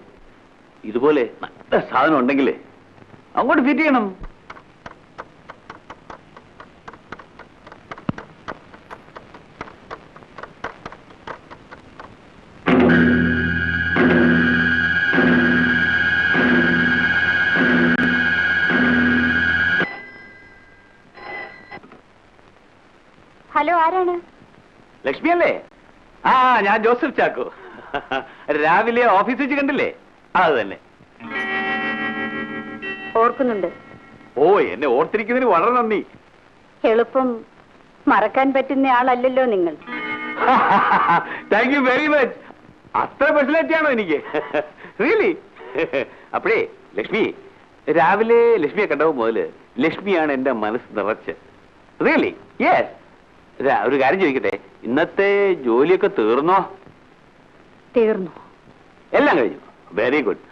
S6: ഇതുപോലെ നല്ല സാധനം ഉണ്ടെങ്കിലേ അങ്ങോട്ട് ഫിറ്റ് ചെയ്യണം.
S3: ഹലോ, ആരാണ്?
S6: ലക്ഷ്മി അല്ലേ? ആ, ഞാൻ ജോസഫ് ചാക്കോ. രാവിലെ ഓഫീസിൽ വെച്ച് കണ്ടില്ലേ? അത് തന്നെ.
S3: ഓർക്കുന്നുണ്ട്.
S6: ഓ, എന്നെ ഓർത്തിരിക്കുന്നതിന് വളരെ നന്ദി.
S3: എളുപ്പം മറക്കാൻ പറ്റുന്ന ആളല്ലല്ലോ നിങ്ങൾ.
S6: Thank you very much. അത്ര പേഴ്സണാലിറ്റി ആണോ എനിക്ക്? റിയലി? അപ്പോഴേ ലക്ഷ്മി, രാവിലെ ലക്ഷ്മിയെ കണ്ടപ്പോൾ മുതല് ലക്ഷ്മിയാണ് എന്റെ മനസ്സ് നിറച്ച്. റിയലി? യെസ്. ഒരു കാര്യം ചോദിക്കട്ടെ, ഇന്നത്തെ ജോലിയൊക്കെ തീർന്നോ?
S3: തീർന്നു.
S6: എല്ലാം കഴിഞ്ഞു. Very good.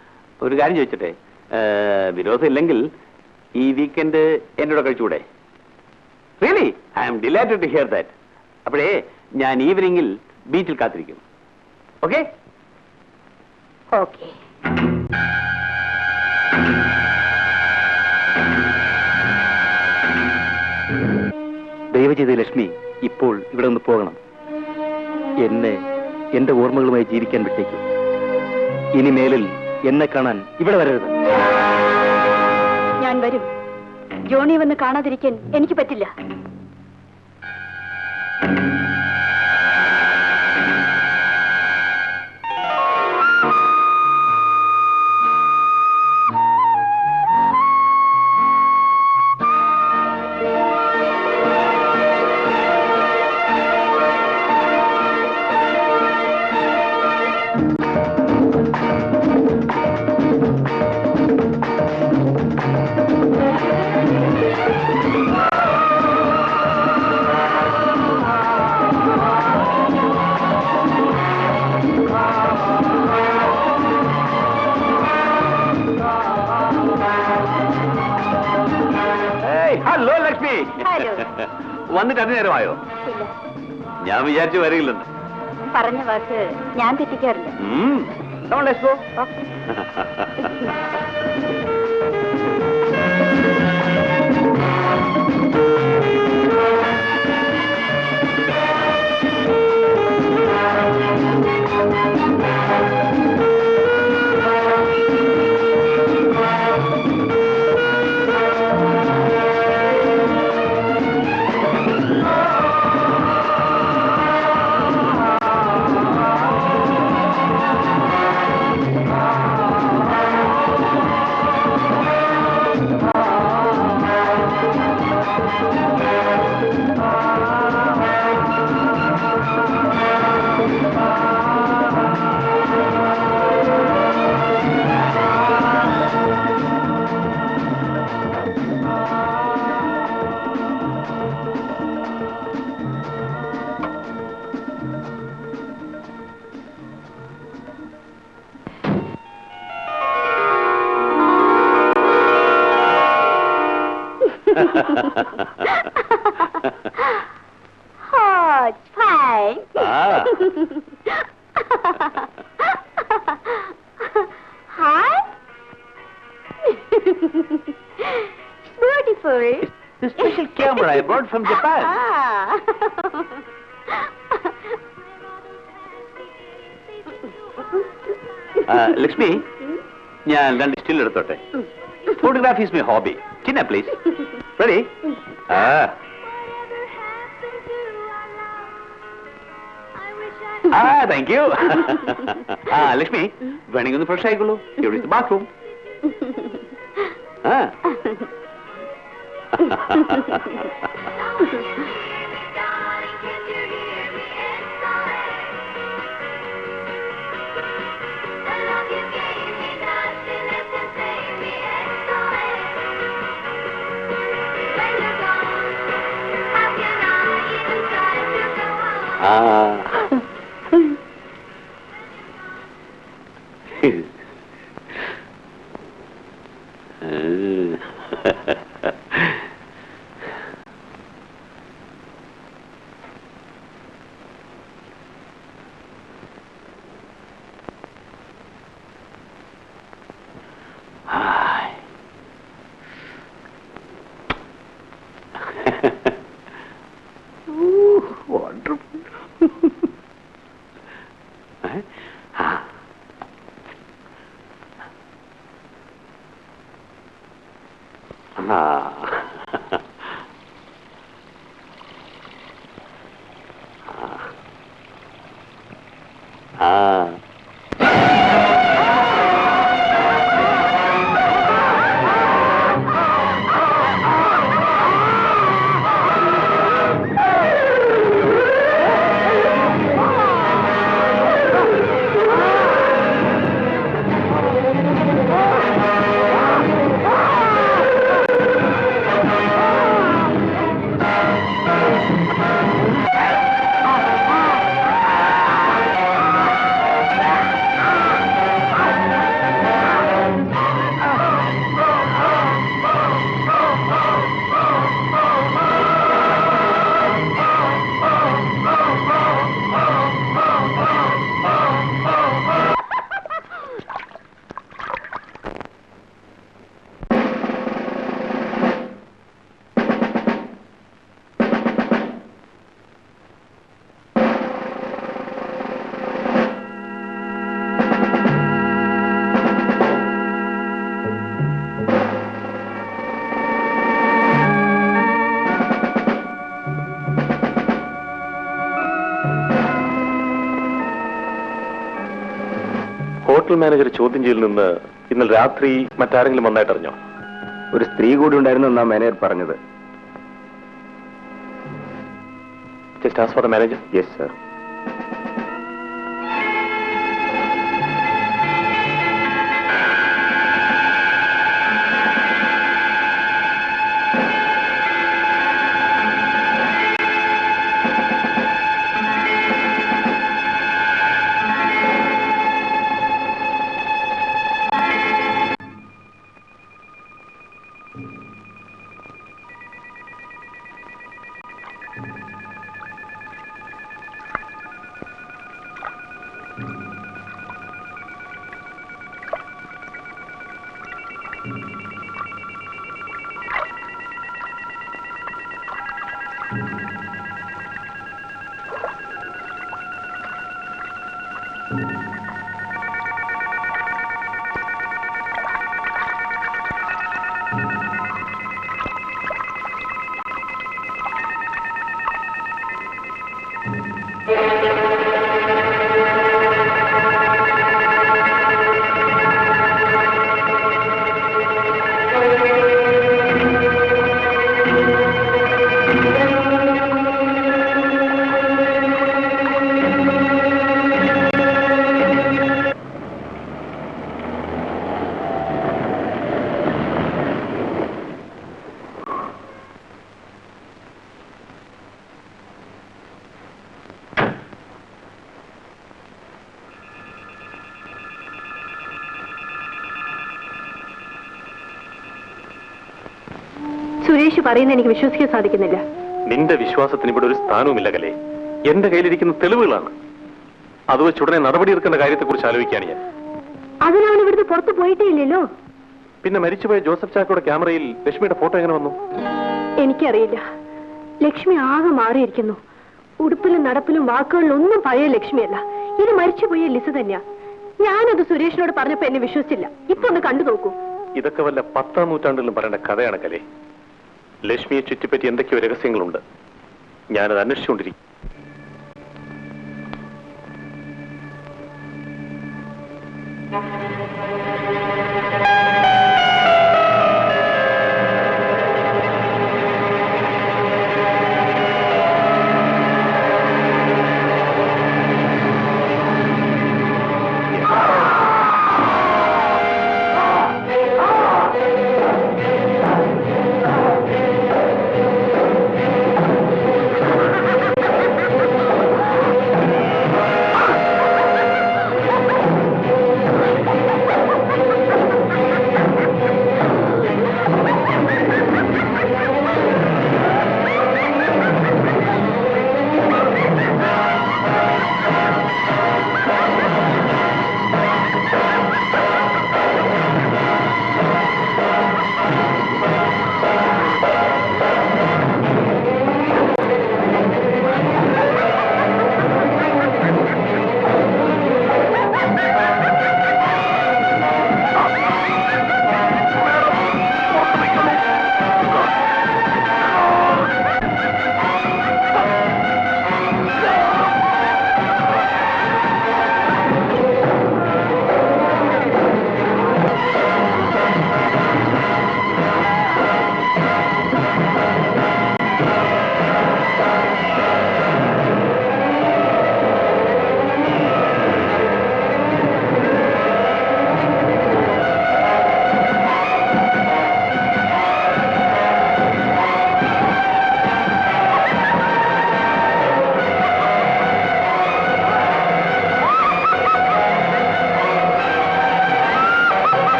S6: ഒരു കാര്യം ചോദിച്ചോട്ടെ, വിരോധം ഇല്ലെങ്കിൽ ഈ വീക്കെൻഡ് എന്നോട് കഴിച്ചുകൂടെ? Really? I am delighted to hear that. അപ്പോഴേ ഞാൻ ഈവനിങ്ങിൽ ബീച്ചിൽ കാത്തിരിക്കും. ഓക്കെ?
S3: ഓക്കെ.
S6: ദയവ് ചെയ്ത് ലക്ഷ്മി ഇപ്പോൾ ഇവിടെ നിന്ന് പോകണം. എന്നെ എന്റെ ഓർമ്മകളുമായി ജീവിക്കാൻ വിട്ടേക്കും.
S5: ഇനി മേലിൽ എന്നെ കാണാൻ ഇവിടെ വരരുത്.
S3: ഞാൻ വരും. ജോണി വന്ന് കാണാതിരിക്കാൻ എനിക്ക് പറ്റില്ല.
S6: ഹലോ ലക്ഷ്മി. വന്നിട്ട് അത് നേരമായോ? ഞാൻ വിചാരിച്ചു വരില്ലെന്ന്.
S3: പറഞ്ഞ വാക്ക് ഞാൻ തെറ്റിക്കാറില്ല. Oh, it's fine. Hi. Beautiful.
S6: It's the special camera I brought from Japan. Lakshmi, ഞാൻ 2 സ്റ്റിൽ എടുത്തോട്ടെ. Photography is my hobby. Chinna please. Ready? Thank you. Lakshmi, വേണമെങ്കിൽ ഒന്ന് ഫ്രഷ് ആയിക്കോളൂ. ഇവിടെ ഇസ് ബാത്റൂം.
S9: ഹോട്ടൽ മാനേജർ ചോദ്യം ചെയ്യലിൽ നിന്ന് ഇന്നലെ രാത്രി മറ്റാരെങ്കിലും വന്നായിട്ടറിഞ്ഞോ?
S2: ഒരു സ്ത്രീ കൂടി ഉണ്ടായിരുന്നു എന്നാ മാനേജർ പറഞ്ഞത്.
S9: Just ask for the manager.
S2: Yes sir.
S4: Suresh പറയുന്നത് എനിക്ക് വിശ്വസിക്കാൻ സാധിക്കുന്നില്ല.
S9: നിന്റെ വിശ്വാസത്തിന് ഇവിടെ ഒരു സ്ഥാനവുമില്ല കലേ. എന്റെ കയ്യിലിരിക്കുന്ന തെളിവുകളാണ്. അത് വെച്ച് ഉടനെ നടപടിയെടുക്കേണ്ട കാര്യത്തെക്കുറിച്ച് ആലോചിക്കുകയാണ് ഞാൻ.
S4: അതിനവൻ ഇവിടുന്ന് പുറത്തു പോയിട്ടേ ഇല്ലല്ലോ.
S9: പിന്നെ മരിച്ചുപോയ ജോസഫ് ചാക്കോയുടെ ക്യാമറയിൽ ലക്ഷ്മിയുടെ ഫോട്ടോ എങ്ങനെ വന്നു?
S4: എനിക്കറിയില്ല. ലക്ഷ്മി ആകെ മാറിയിരിക്കുന്നു. ഉടുപ്പിലും നടപ്പിലും വാക്കുകളിലും ഒന്നും പഴയ ലക്ഷ്മിയല്ല. ഇത് മരിച്ചുപോയ ലിസ തന്നെയാ. ഞാനത് സുരേഷിനോട് പറഞ്ഞപ്പോ എന്നെ വിശ്വസിച്ചില്ല. ഇപ്പൊ ഒന്ന് കണ്ടു നോക്കൂ.
S9: ഇതൊക്കെ വല്ല 10ാം നൂറ്റാണ്ടിലും പറയേണ്ട കഥയാണ് കലേ. ലക്ഷ്മിയെ ചുറ്റിപ്പറ്റി എന്തൊക്കെയോ രഹസ്യങ്ങളുണ്ട്. ഞാനത് അന്വേഷിച്ചുകൊണ്ടിരിക്കും.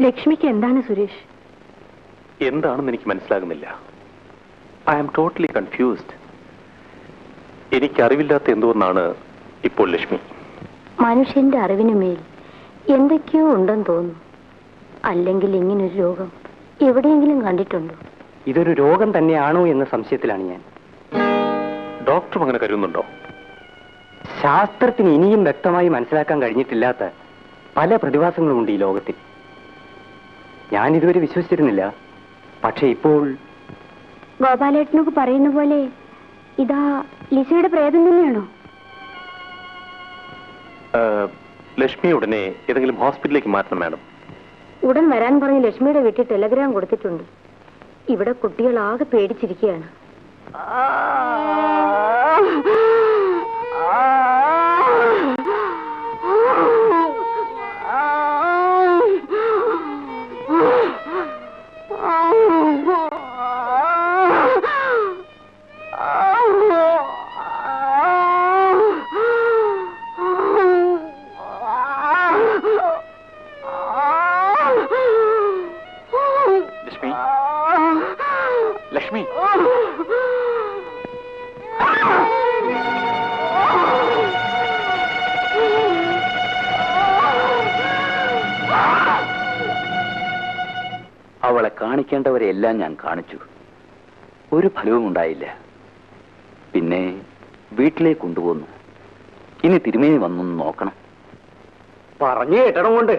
S4: ലക്ഷ്മിക്ക് എന്താണ് സുരേഷ്?
S9: എന്താണെന്ന് എനിക്ക് മനസ്സിലാകുന്നില്ല. I am totally confused. എനിക്ക് അറിവില്ലാത്ത എന്തോന്നാണ് ഇപ്പോൾ ലക്ഷ്മി.
S4: മനുഷ്യന്റെ അറിവിന് മേൽ എന്തൊക്കെയോ ഉണ്ടെന്ന് തോന്നുന്നു. അല്ലെങ്കിൽ ഇങ്ങനൊരു രോഗം എവിടെയെങ്കിലും കണ്ടിട്ടുണ്ടോ?
S8: ഇതൊരു രോഗം തന്നെയാണോ എന്ന സംശയത്തിലാണ് ഞാൻ.
S9: ഡോക്ടറും അങ്ങനെ കരുതുന്നുണ്ടോ?
S8: ശാസ്ത്രത്തിന് ഇനിയും വ്യക്തമായി മനസ്സിലാക്കാൻ കഴിഞ്ഞിട്ടില്ലാത്ത പല പ്രതിഭാസങ്ങളുമുണ്ട് ഈ ലോകത്തിൽ. ഞാൻ ഇതുവരെ വിശ്വസിച്ചിരുന്നില്ല. പക്ഷെ ഇപ്പോൾ
S4: ഗോപാലേട്ടനൊക്കെ പറയുന്ന പോലെ ഇതാ ലിസയുടെ പ്രേതം തന്നെയാണോ?
S9: ലക്ഷ്മി ഉടനെ ഏതെങ്കിലും ഹോസ്പിറ്റലിലേക്ക് മാറ്റണം മാഡം.
S4: ഉടൻ വരാൻ പറഞ്ഞ് ലക്ഷ്മിയുടെ വീട്ടിൽ ടെലഗ്രാം കൊടുത്തിട്ടുണ്ട്. ഇവിടെ കുട്ടികൾ ആകെ പേടിച്ചിരിക്കുകയാണ്.
S5: ലക്ഷ്മി, ലക്ഷ്മി,
S1: അവളെ കാണിക്കേണ്ടവരെല്ലാം ഞാൻ കാണിച്ചു. ഒരു ഫലവും ഉണ്ടായില്ല. പിന്നെ വീട്ടിലേക്ക് കൊണ്ടുപോന്നു. ഇനി തിരുമേനി വന്നൊന്ന് നോക്കണം.
S8: പറഞ്ഞു കേട്ടണം കൊണ്ട്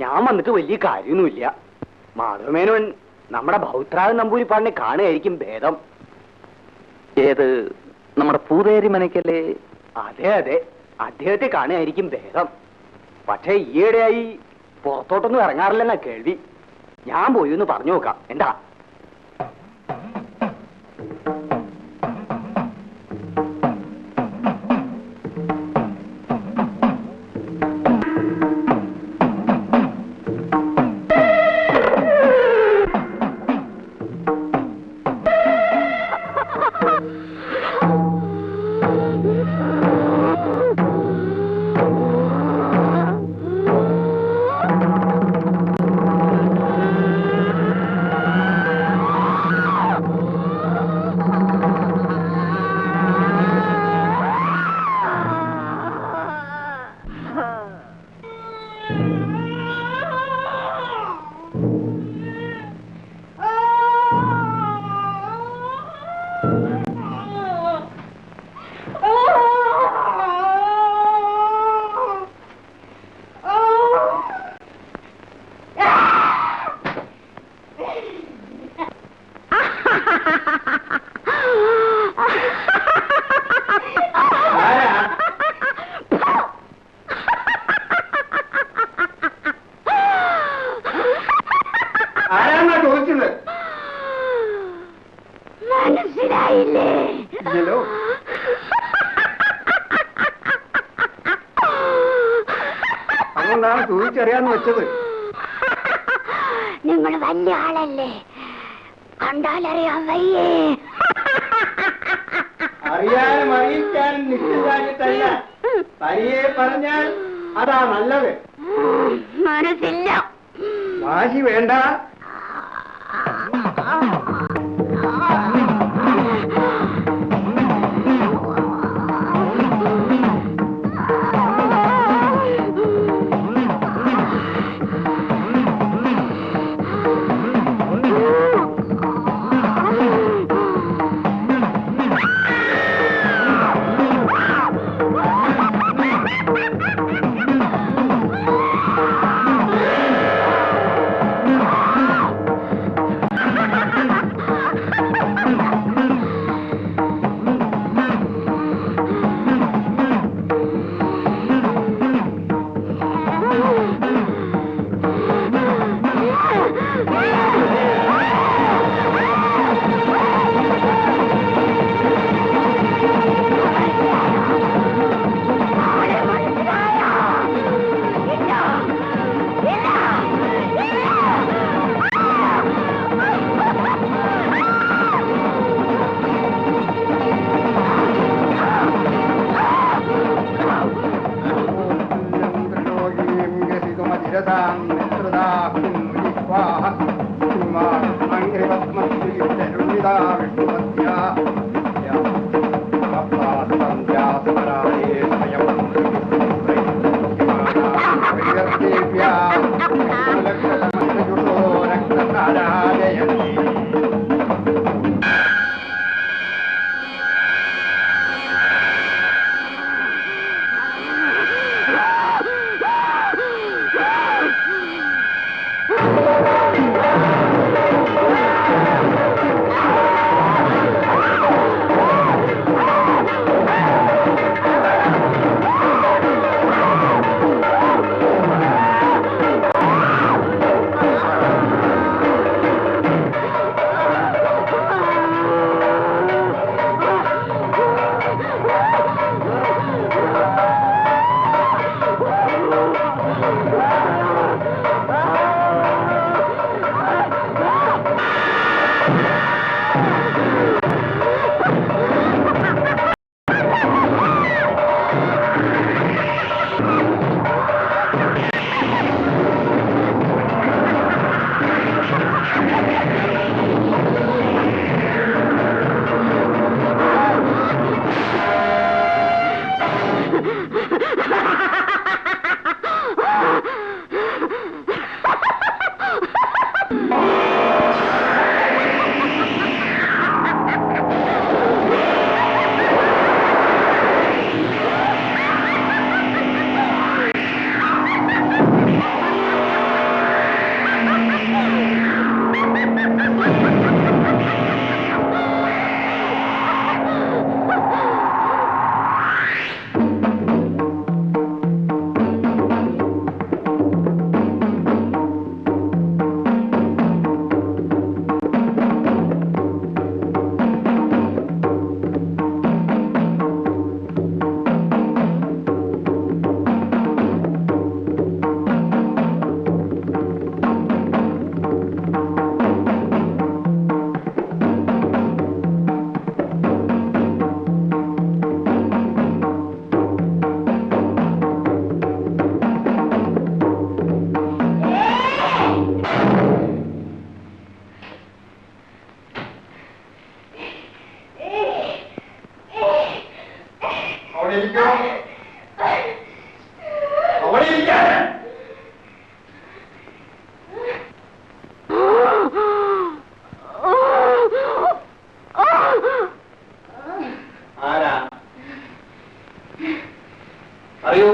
S8: ഞാൻ വന്നിട്ട് വലിയ കാര്യമൊന്നുമില്ല. മാധവമേനോൻ നമ്മുടെ ഭൗത്രാജ നമ്പൂരിപ്പാടിനെ കാണുകയായിരിക്കും ഭേദം.
S1: ഏത്, നമ്മുടെ പൂതേരി മനയ്ക്കല്ലേ?
S8: അതെ അതെ, അദ്ദേഹത്തെ കാണുകയായിരിക്കും ഭേദം. പക്ഷെ ഈയിടെയായി പുറത്തോട്ടൊന്നും ഇറങ്ങാറില്ലെന്നാ കേൾവി. ഞാൻ പോയി ഒന്ന് പറഞ്ഞു നോക്കാം. എന്താ?
S2: അതുകൊണ്ടാണ് ചോദിച്ചറിയാന്ന് വെച്ചത്.
S4: നിങ്ങൾ വലിയ ആളല്ലേ, കണ്ടാലറിയാൻ വയ്യേ.
S2: അറിയാനും അറിയിക്കാനും നിശ്ചിതാക്കിട്ടല്ല, തനിയെ പറഞ്ഞാൽ അതാ നല്ലത്.
S4: മനസ്സില്ല.
S2: വാശി വേണ്ട. അറിയൂ,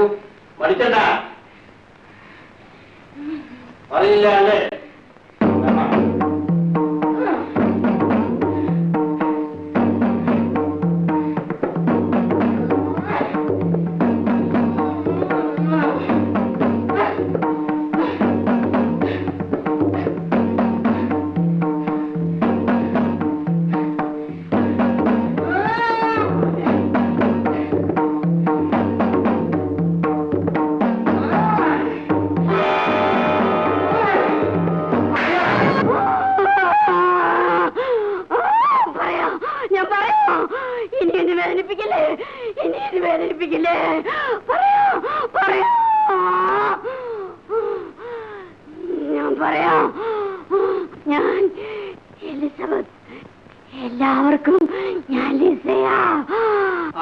S2: മടിക്കണ്ട. അറിയില്ല അല്ലേ?
S3: എല്ലാവർക്കും ഞാൻ ലിസയാ.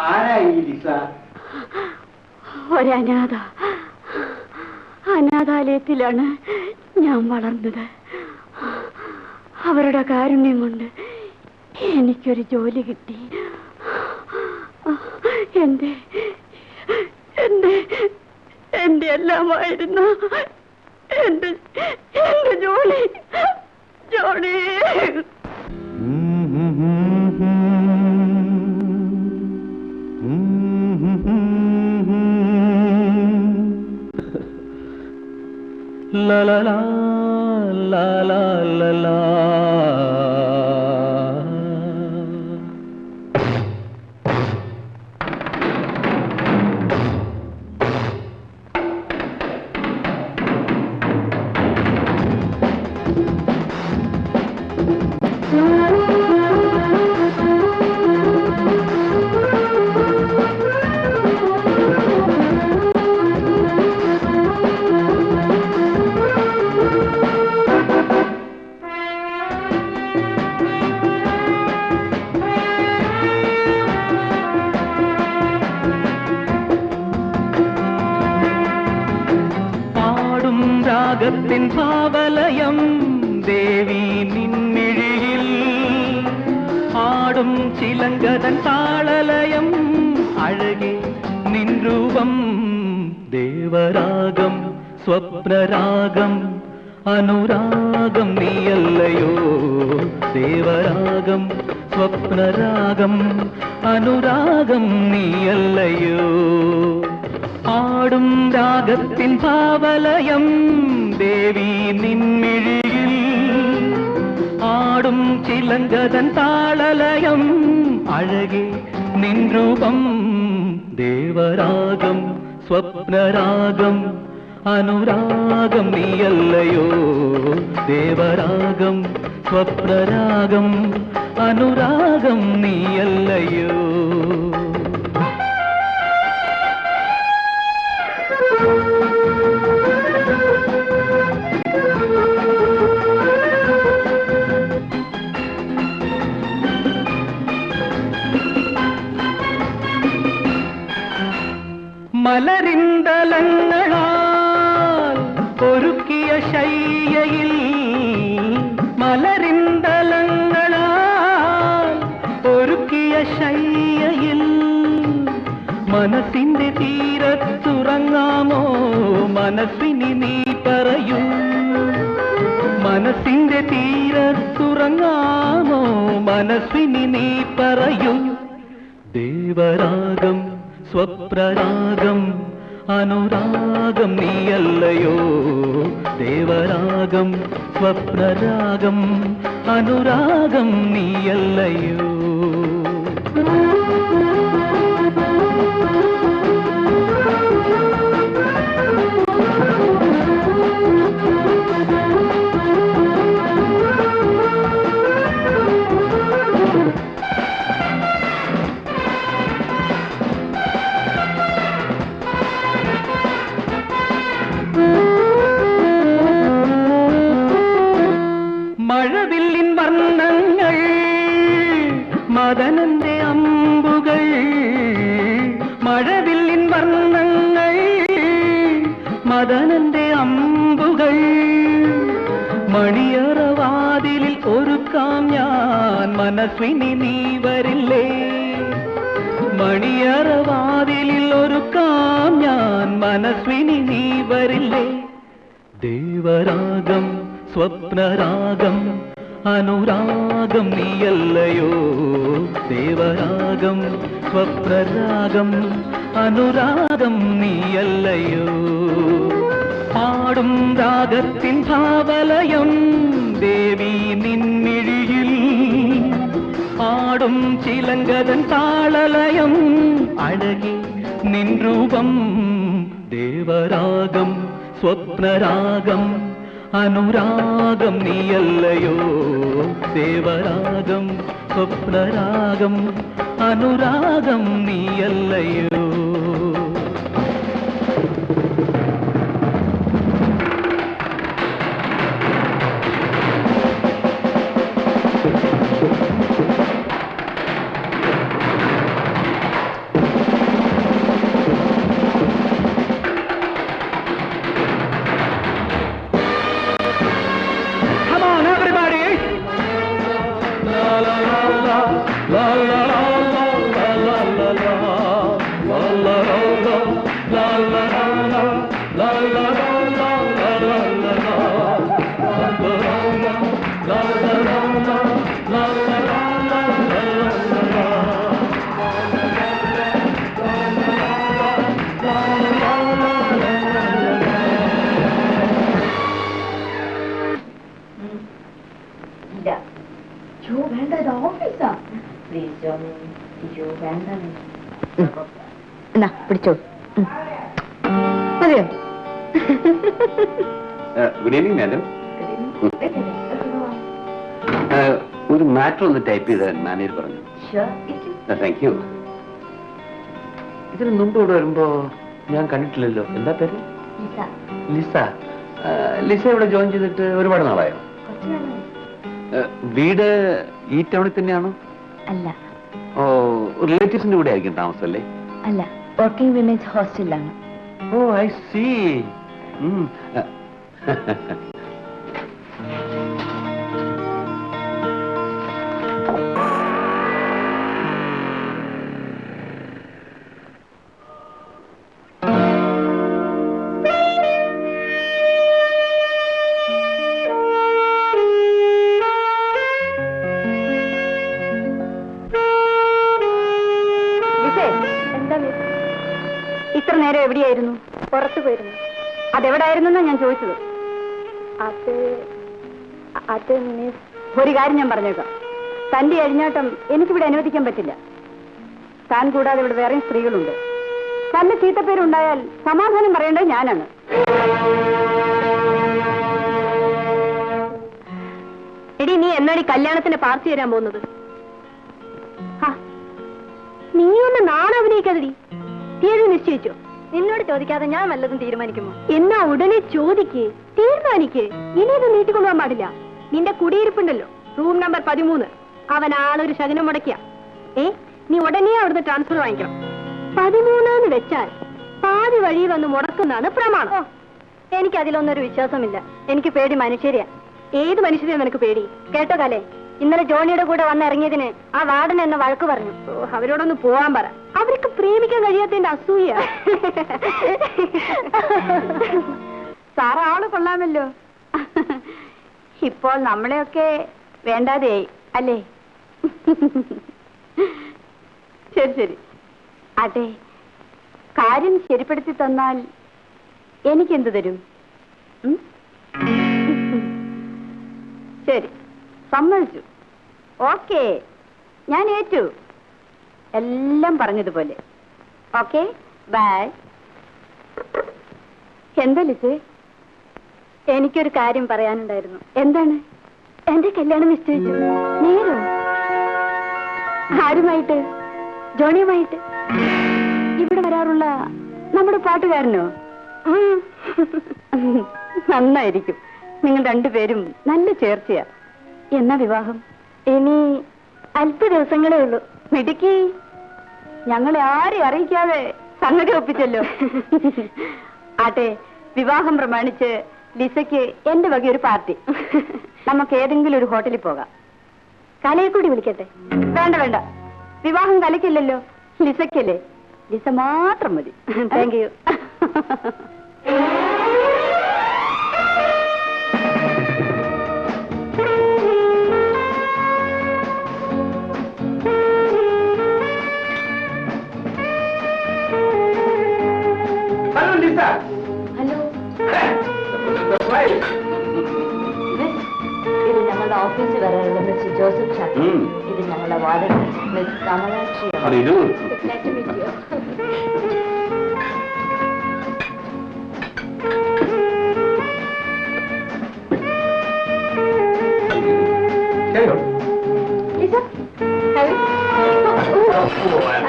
S2: ആരായി ലിസ?
S3: ഒരനാഥ. അനാഥാലയത്തിലാണ് ഞാൻ വളർന്നത്. അവരുടെ കാരുണ്യം കൊണ്ട് എനിക്കൊരു ജോലി കിട്ടി. എന്റെ എന്റെ എന്റെ എല്ലാമായിരുന്നു എന്റെ എന്റെ ജോലി. ജോലി
S7: la la la la la la la. രാഗത്തിൻ Bhavalayam ദേവി നിൻമിഴിയിൽ ആടും ചിലങ്കതൻ താളലയം അഴകെ നിൻ രൂപം ദേവരാഗം സ്വപ്നരാഗം അനുരാഗം നീയല്ലയോ ദേവരാഗം സ്വപ്നരാഗം അനുരാഗം നീയല്ലയോ ആടും രാഗത്തിൻ ഭാവലയം ദേവി നിൻമിഴിയിൽ ആടും ചിലങ്കതൻ താളലയം അഴകെ നിൻ രൂപം ദേവരാഗം സ്വപ്നരാഗം അനുരാഗം നീയല്ലയോ ദേവരാഗം സ്വപ്നരാഗം അനുരാഗം നീയല്ലയോ മലരിന്തലങ്ങളാൽ ഒരുക്കിയ ശയ്യയിൽ മലരിന്തലങ്ങളാൽ ഒരുക്കിയ ശയ്യയിൽ മനസ്സിന്റെ തീരത്തുറങ്ങാമോ മനസ്സിനി നീ പറയൂ മനസ്സിന്റെ തീരത്തുറങ്ങാമോ മനസ്സിനി നീ പറയൂ ദേവരാഗം സ്വപ്നരാഗം അനുരാഗം നീയല്ലയോ ദേവരാഗം സ്വപ്നരാഗം അനുരാഗം നീയല്ലയോ മഴവില്ലിൻ വർണ്ണങ്ങൾ മദനന്റെ അമ്പുകൾ മഴവില്ലിൻ വർണ്ണങ്ങൾ മദനന്റെ അമ്പുകൾ മണിയറവാതിലിൽ ഒരുക്കാം ഞാൻ മനസ്സിനി നീ വരില്ലേ മണിയറവാതിലിൽ ഒരുക്കാം ഞാൻ മനസ്സിനി നീ വരില്ലേ ദേവരാഗം സ്വപ്നരാഗം അനുരാഗം നീയല്ലയോ ദേവരാഗം സ്വപ്നരാഗം അനുരാഗം നീയല്ലയോ ആടും രാഗത്തിൻ ഭാവലയം ദേവി നിൻമിഴിയിൽ ആടും ചിലങ്കതൻ താളലയം അഴകി നിൻ രൂപം ദേവരാഗം സ്വപ്നരാഗം അനുരാഗം നീയല്ലയോ ദേവരാഗം സ്വപ്നരാഗം അനുരാഗം നീയല്ലയോ
S3: പിടിച്ചോ മതിയോ
S6: ഗുഡ് ഈവനിങ് മാഡം ഒരു മാറ്റർ ഒന്ന് ടൈപ്പ് ചെയ്ത് മാനേജർ പറഞ്ഞു താങ്ക് യു ഇതിന് മുമ്പ് ഇവിടെ വരുമ്പോ ഞാൻ കണ്ടിട്ടില്ലല്ലോ എന്താ പേര് ലിസ ലിസ ഇവിടെ ജോയിൻ ചെയ്തിട്ട് ഒരുപാട് നാളായോ വീട് ഈ ടൗണിൽ തന്നെയാണോ
S3: അല്ല
S6: ഓ റിലേറ്റീവ്സിന്റെ കൂടെ ആയിരിക്കും താമസം അല്ലേ
S3: അല്ല വർക്കിംഗ് വിമൻസ് ഹോസ്റ്റലിലാണ്
S6: ഓ ഐ സീ
S3: ഇത്ര നേരം എവിടെയായിരുന്നു?
S4: പുറത്തു പോയിരുന്നു.
S3: അതെവിടായിരുന്നെന്നാ ഞാൻ ചോദിച്ചത്.
S4: അത് മിസ്,
S3: ഒരു കാര്യം ഞാൻ പറഞ്ഞേക്കാം, തന്റെ അഴിഞ്ഞാട്ടം എനിക്കിവിടെ അനുവദിക്കാൻ പറ്റില്ല. താൻ കൂടാതെ ഇവിടെ വേറെയും സ്ത്രീകളുണ്ട്. തന്റെ ചീത്തപ്പേരുണ്ടായാൽ സമാധാനം പറയേണ്ടത് ഞാനാണ്.
S4: എടി, നീ എന്നാണ് ഈ കല്യാണത്തിന് പാർട്ടി തരാൻ പോകുന്നത്? നീ ഒന്ന് നാളെ അഭിനയിക്കാതെടി. തീയതി നിശ്ചയിച്ചോ?
S3: നിന്നോട് ചോദിക്കാതെ ഞാൻ വല്ലതും തീരുമാനിക്കുമോ?
S4: എന്നാ ഉടനെ ചോദിക്കേ, തീരുമാനിക്കേ. ഇനി ഇത് നീട്ടിക്കൊണ്ടുപോകാൻ പാടില്ല. നിന്റെ കുടിയിരിപ്പുണ്ടല്ലോ, റൂം നമ്പർ 13, അവൻ ആളൊരു ശകനം മുടക്കിയ. നീ ഉടനെ അവിടുന്ന് ട്രാൻസ്ഫർ വാങ്ങിക്കണം. 13 വെച്ചാൽ പാതി വഴി വന്ന് മുടക്കുന്നതാണ് പ്രമാണം.
S3: എനിക്കതിലൊന്നൊരു വിശ്വാസമില്ല. എനിക്ക് പേടി മനുഷ്യരെയാ.
S4: ഏത് മനുഷ്യരെയാ നിനക്ക് പേടി?
S3: കേട്ടോ കാലേ, ഇന്നലെ ജോണിയുടെ കൂടെ വന്നിറങ്ങിയതിന് ആ വാർഡൻ എന്നെ വഴക്ക് പറഞ്ഞു.
S4: അവരോടൊന്ന് പോവാൻ പറ. അവർക്ക് പ്രേമിക്കാൻ കഴിയാത്തതിന്റെ അസൂയ.
S3: സാറ് ആള് കൊള്ളാമല്ലോ. ഇപ്പോൾ നമ്മളെയൊക്കെ വേണ്ടാതെയായി അല്ലേ? ശരി ശരി. അതെ, കാര്യം ശരിപ്പെടുത്തി തന്നാൽ എനിക്കെന്ത് തരും? ശരി, സമ്മതിച്ചു. ഓക്കെ, ഞാൻ ഏറ്റു. എല്ലാം പറഞ്ഞതുപോലെ. Okay, bye. എന്താ ലിസേ? എനിക്കൊരു കാര്യം പറയാനുണ്ടായിരുന്നു. എന്താണ്? എന്റെ കല്യാണം നിശ്ചയിച്ചു. നേരോ? ആരുമായിട്ട്? ജോണിയുമായിട്ട്. ഇവിടെ വരാറുള്ള നമ്മുടെ പാട്ടുകാരനോ? നന്നായിരിക്കും. നിങ്ങൾ രണ്ടുപേരും നല്ല ചേർച്ചയാ. എന്നാ വിവാഹം? ഇനി അല്പ ദിവസങ്ങളേ ഉള്ളൂ. മിടുക്കി, ഞങ്ങളെ ആരെയും അറിയിക്കാതെ സംഗതി ഒപ്പിച്ചല്ലോ. ആട്ടെ, വിവാഹം പ്രമാണിച്ച് ലിസയ്ക്ക് എന്റെ വക ഒരു പാർട്ടി. നമുക്ക് ഏതെങ്കിലും ഒരു ഹോട്ടലിൽ പോകാം. കലയെ കൂടി വിളിക്കട്ടെ? വേണ്ട വേണ്ട, വിവാഹം കലയ്ക്കില്ലല്ലോ, ലിസയ്ക്കല്ലേ. ലിസ മാത്രം മതി. Thank you.
S1: Hello Lisa.
S3: Hello. ഇത് ഞങ്ങളുടെ ഓഫീസിൽ വരാനുള്ള മിസ്റ്റർ ജോസഫ് ഷാ. ഇത് ഞങ്ങളുടെ warden miss Kamalakshi.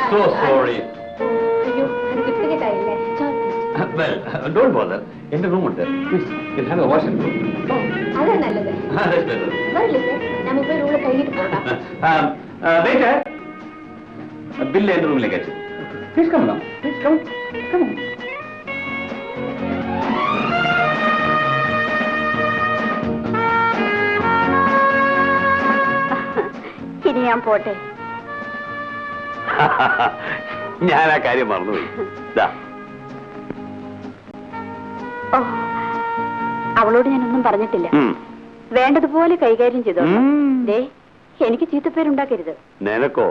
S1: So sorry. Well, don't bother. എന്റെ റൂം ഉണ്ട്. We'll have a washing room.
S4: അതാ നല്ലത്.
S1: That's better.
S4: നമുക്ക് റൂള് കഴിഞ്ഞിട്ട് പോകാം.
S1: Waiter, bill എന്റെ റൂമിലേക്ക് അയച്ചു. Please come now. Please come. Come on.
S3: ഇനി ഞാൻ പോട്ടെ.
S6: ഞാൻ ആ കാര്യം മറന്നുപോയി.
S3: അവളോട് ഞാനൊന്നും പറഞ്ഞിട്ടില്ല. വേണ്ടതുപോലെ കൈകാര്യം ചെയ്തോ. ദേ, എനിക്ക് ചീത്തപ്പേരുണ്ടാക്കരുത്.
S6: നിനക്കോ?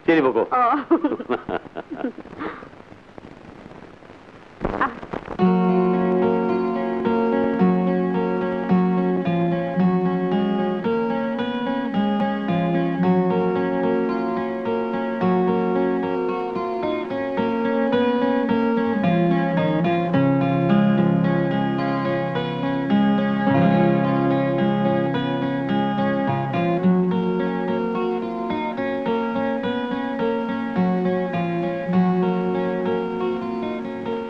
S6: ശരി, പോക്കോ.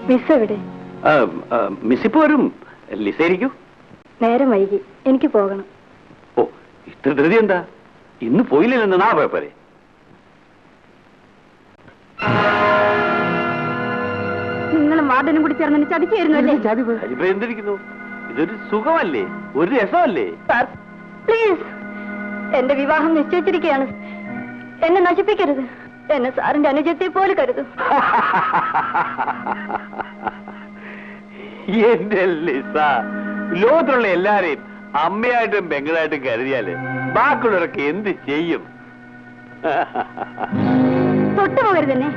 S3: മിസ് എവിടെ?
S6: മിസ്സിപ്പോ വരും. ലിസ ഇരിക്കൂ.
S3: നേരം വൈകി, എനിക്ക് പോകണം.
S6: ഓ, ഇത്ര ധൃതി എന്താ? ഇന്ന് പോയില്ലെന്ന് നാളെ പോയപ്പോരെ?
S3: നിങ്ങൾ വാർഡനും കൂടി ചേർന്ന് ചതിക്കായിരുന്നു അല്ലേ?
S6: ഇപ്പൊ എന്തിരിക്കുന്നു? ഇതൊരു സുഖമല്ലേ, ഒരു രസമല്ലേ?
S3: പ്ലീസ്, എന്റെ വിവാഹം നിശ്ചയിച്ചിരിക്കുകയാണ്. എന്നെ നശിപ്പിക്കരുത്. എന്നെ സാറിന്റെ അനുജത്തെ പോലെ കരുതൂ.
S6: എന്റെ ലിസ, ലോകത്തുള്ള എല്ലാരെയും അമ്മയായിട്ടും പെങ്ങളായിട്ടും കരുതിയാല് ബാക്കിയുള്ളവരൊക്കെ എന്ത് ചെയ്യും?
S3: തൊട്ടുപോകരുതെന്നെ.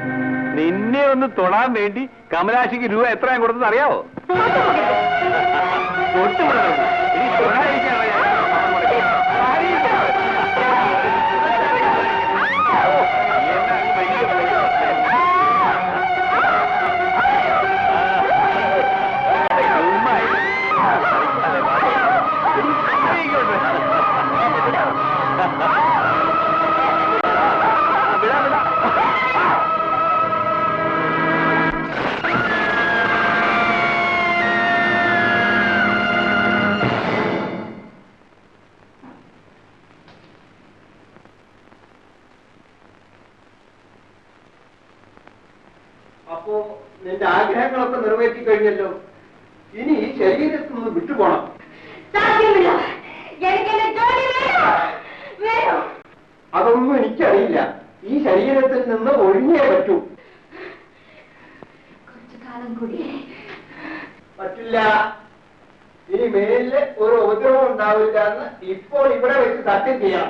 S6: നിന്നെ ഒന്ന് തൊടാൻ വേണ്ടി കമലാക്ഷിക്ക് രൂപ എത്രയും കൊടുത്തെന്ന് അറിയാവോ?
S2: അപ്പോ നിന്റെ ആഗ്രഹങ്ങളൊക്കെ നിറവേറ്റി കഴിഞ്ഞല്ലോ. ഇനി ഈ ശരീരത്തിൽ നിന്ന് വിട്ടുപോണം. അതൊന്നും എനിക്കറിയില്ല. ഈ ശരീരത്തിൽ നിന്ന് ഒഴിഞ്ഞേ പറ്റൂ. പറ്റില്ല. ഇനി മേലില് ഒരു ഉപദ്രവം ഉണ്ടാവില്ല എന്ന് ഇപ്പോൾ ഇവിടെ വെച്ച് സത്യം ചെയ്യാം.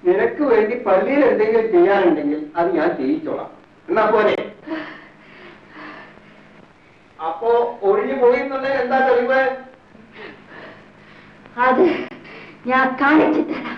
S2: നിനക്ക് വേണ്ടി പള്ളിയിൽ എന്തെങ്കിലും ചെയ്യാനുണ്ടെങ്കിൽ അത് ഞാൻ ചെയ്യിച്ചോളാം. എന്നാ പോലെ. അപ്പോ ഒഴിഞ്ഞു പോയി എന്നുള്ളത് എന്താ തെളിവ്?
S3: അത് ഞാൻ കാണിച്ചു തരാം.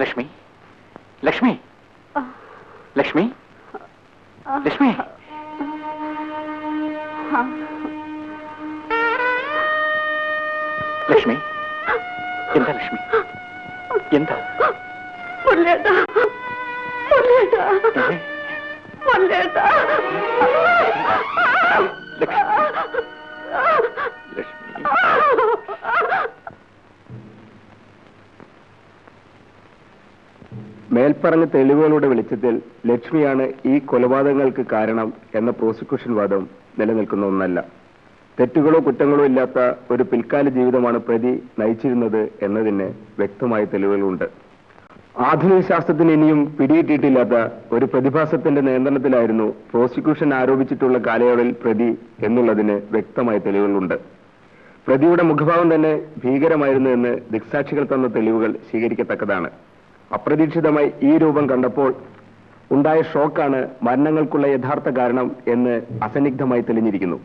S5: ലക്ഷ്മി, ലക്ഷ്മി, ലക്ഷ്മി, ലക്ഷ്മി. ലക്ഷ്മി, എന്താ ലക്ഷ്മി? എന്താ?
S2: മേൽപ്പറഞ്ഞ തെളിവുകളുടെ വെളിച്ചത്തിൽ ലക്ഷ്മിയാണ് ഈ കൊലപാതകങ്ങൾക്ക് കാരണം എന്ന പ്രോസിക്യൂഷൻ വാദം നിലനിൽക്കുന്ന ഒന്നല്ല. തെറ്റുകളോ കുറ്റങ്ങളോ ഇല്ലാത്ത ഒരു പിൽക്കാല ജീവിതമാണ് പ്രതി നയിച്ചിരുന്നത് എന്നതിന് വ്യക്തമായ തെളിവുകളുണ്ട്. ആധുനിക ശാസ്ത്രത്തിന് ഇനിയും പിടികിട്ടിയിട്ടില്ലാത്ത ഒരു പ്രതിഭാസത്തിന്റെ നിയന്ത്രണത്തിലായിരുന്നു പ്രോസിക്യൂഷൻ ആരോപിച്ചിട്ടുള്ള കാലയളവിൽ പ്രതി എന്നുള്ളതിന് വ്യക്തമായ തെളിവുകളുണ്ട്. പ്രതിയുടെ മുഖഭാവം തന്നെ ഭീകരമായിരുന്നു എന്ന് ദിക്സാക്ഷികൾ തന്ന തെളിവുകൾ സ്വീകരിക്കത്തക്കതാണ്. അപ്രതീക്ഷിതമായി ഈ രൂപം കണ്ടപ്പോൾ ഉണ്ടായ ഷോക്കാണ് മരണങ്ങൾക്കുള്ള യഥാർത്ഥ കാരണം എന്ന് അസന്നിഗ്ധമായി തെളിഞ്ഞിരിക്കുന്നു.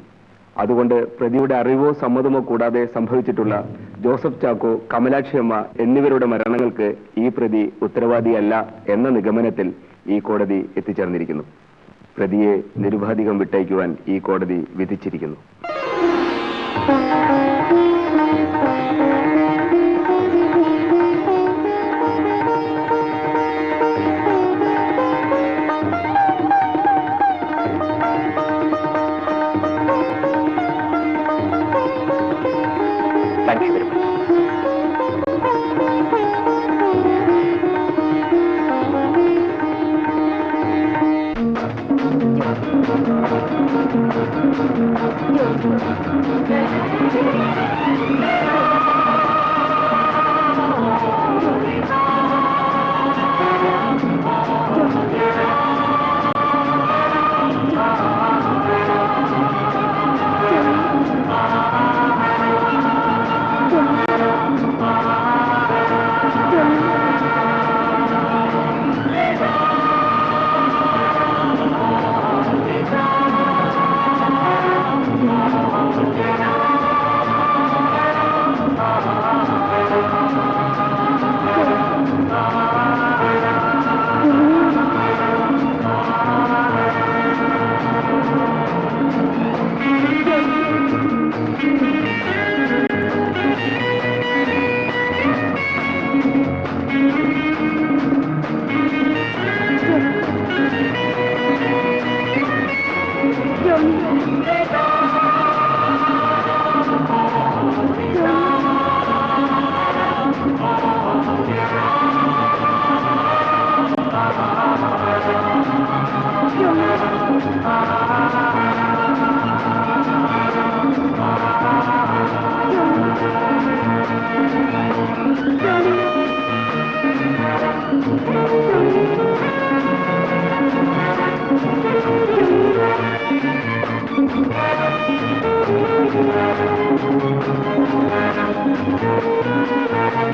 S2: അതുകൊണ്ട് പ്രതിയുടെ അറിവോ സമ്മതമോ കൂടാതെ സംഭവിച്ചിട്ടുള്ള ജോസഫ് ചാക്കോ, കമലാക്ഷിയമ്മ എന്നിവരുടെ മരണങ്ങൾക്ക് ഈ പ്രതി ഉത്തരവാദിയല്ല എന്ന നിഗമനത്തിൽ ഈ കോടതി എത്തിച്ചേർന്നിരിക്കുന്നു. പ്രതിയെ നിരുപാധികം വിട്ടയക്കുവാൻ ഈ കോടതി വിധിച്ചിരിക്കുന്നു.
S5: Thank you very much.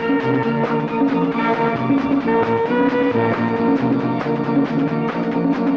S3: Thank you.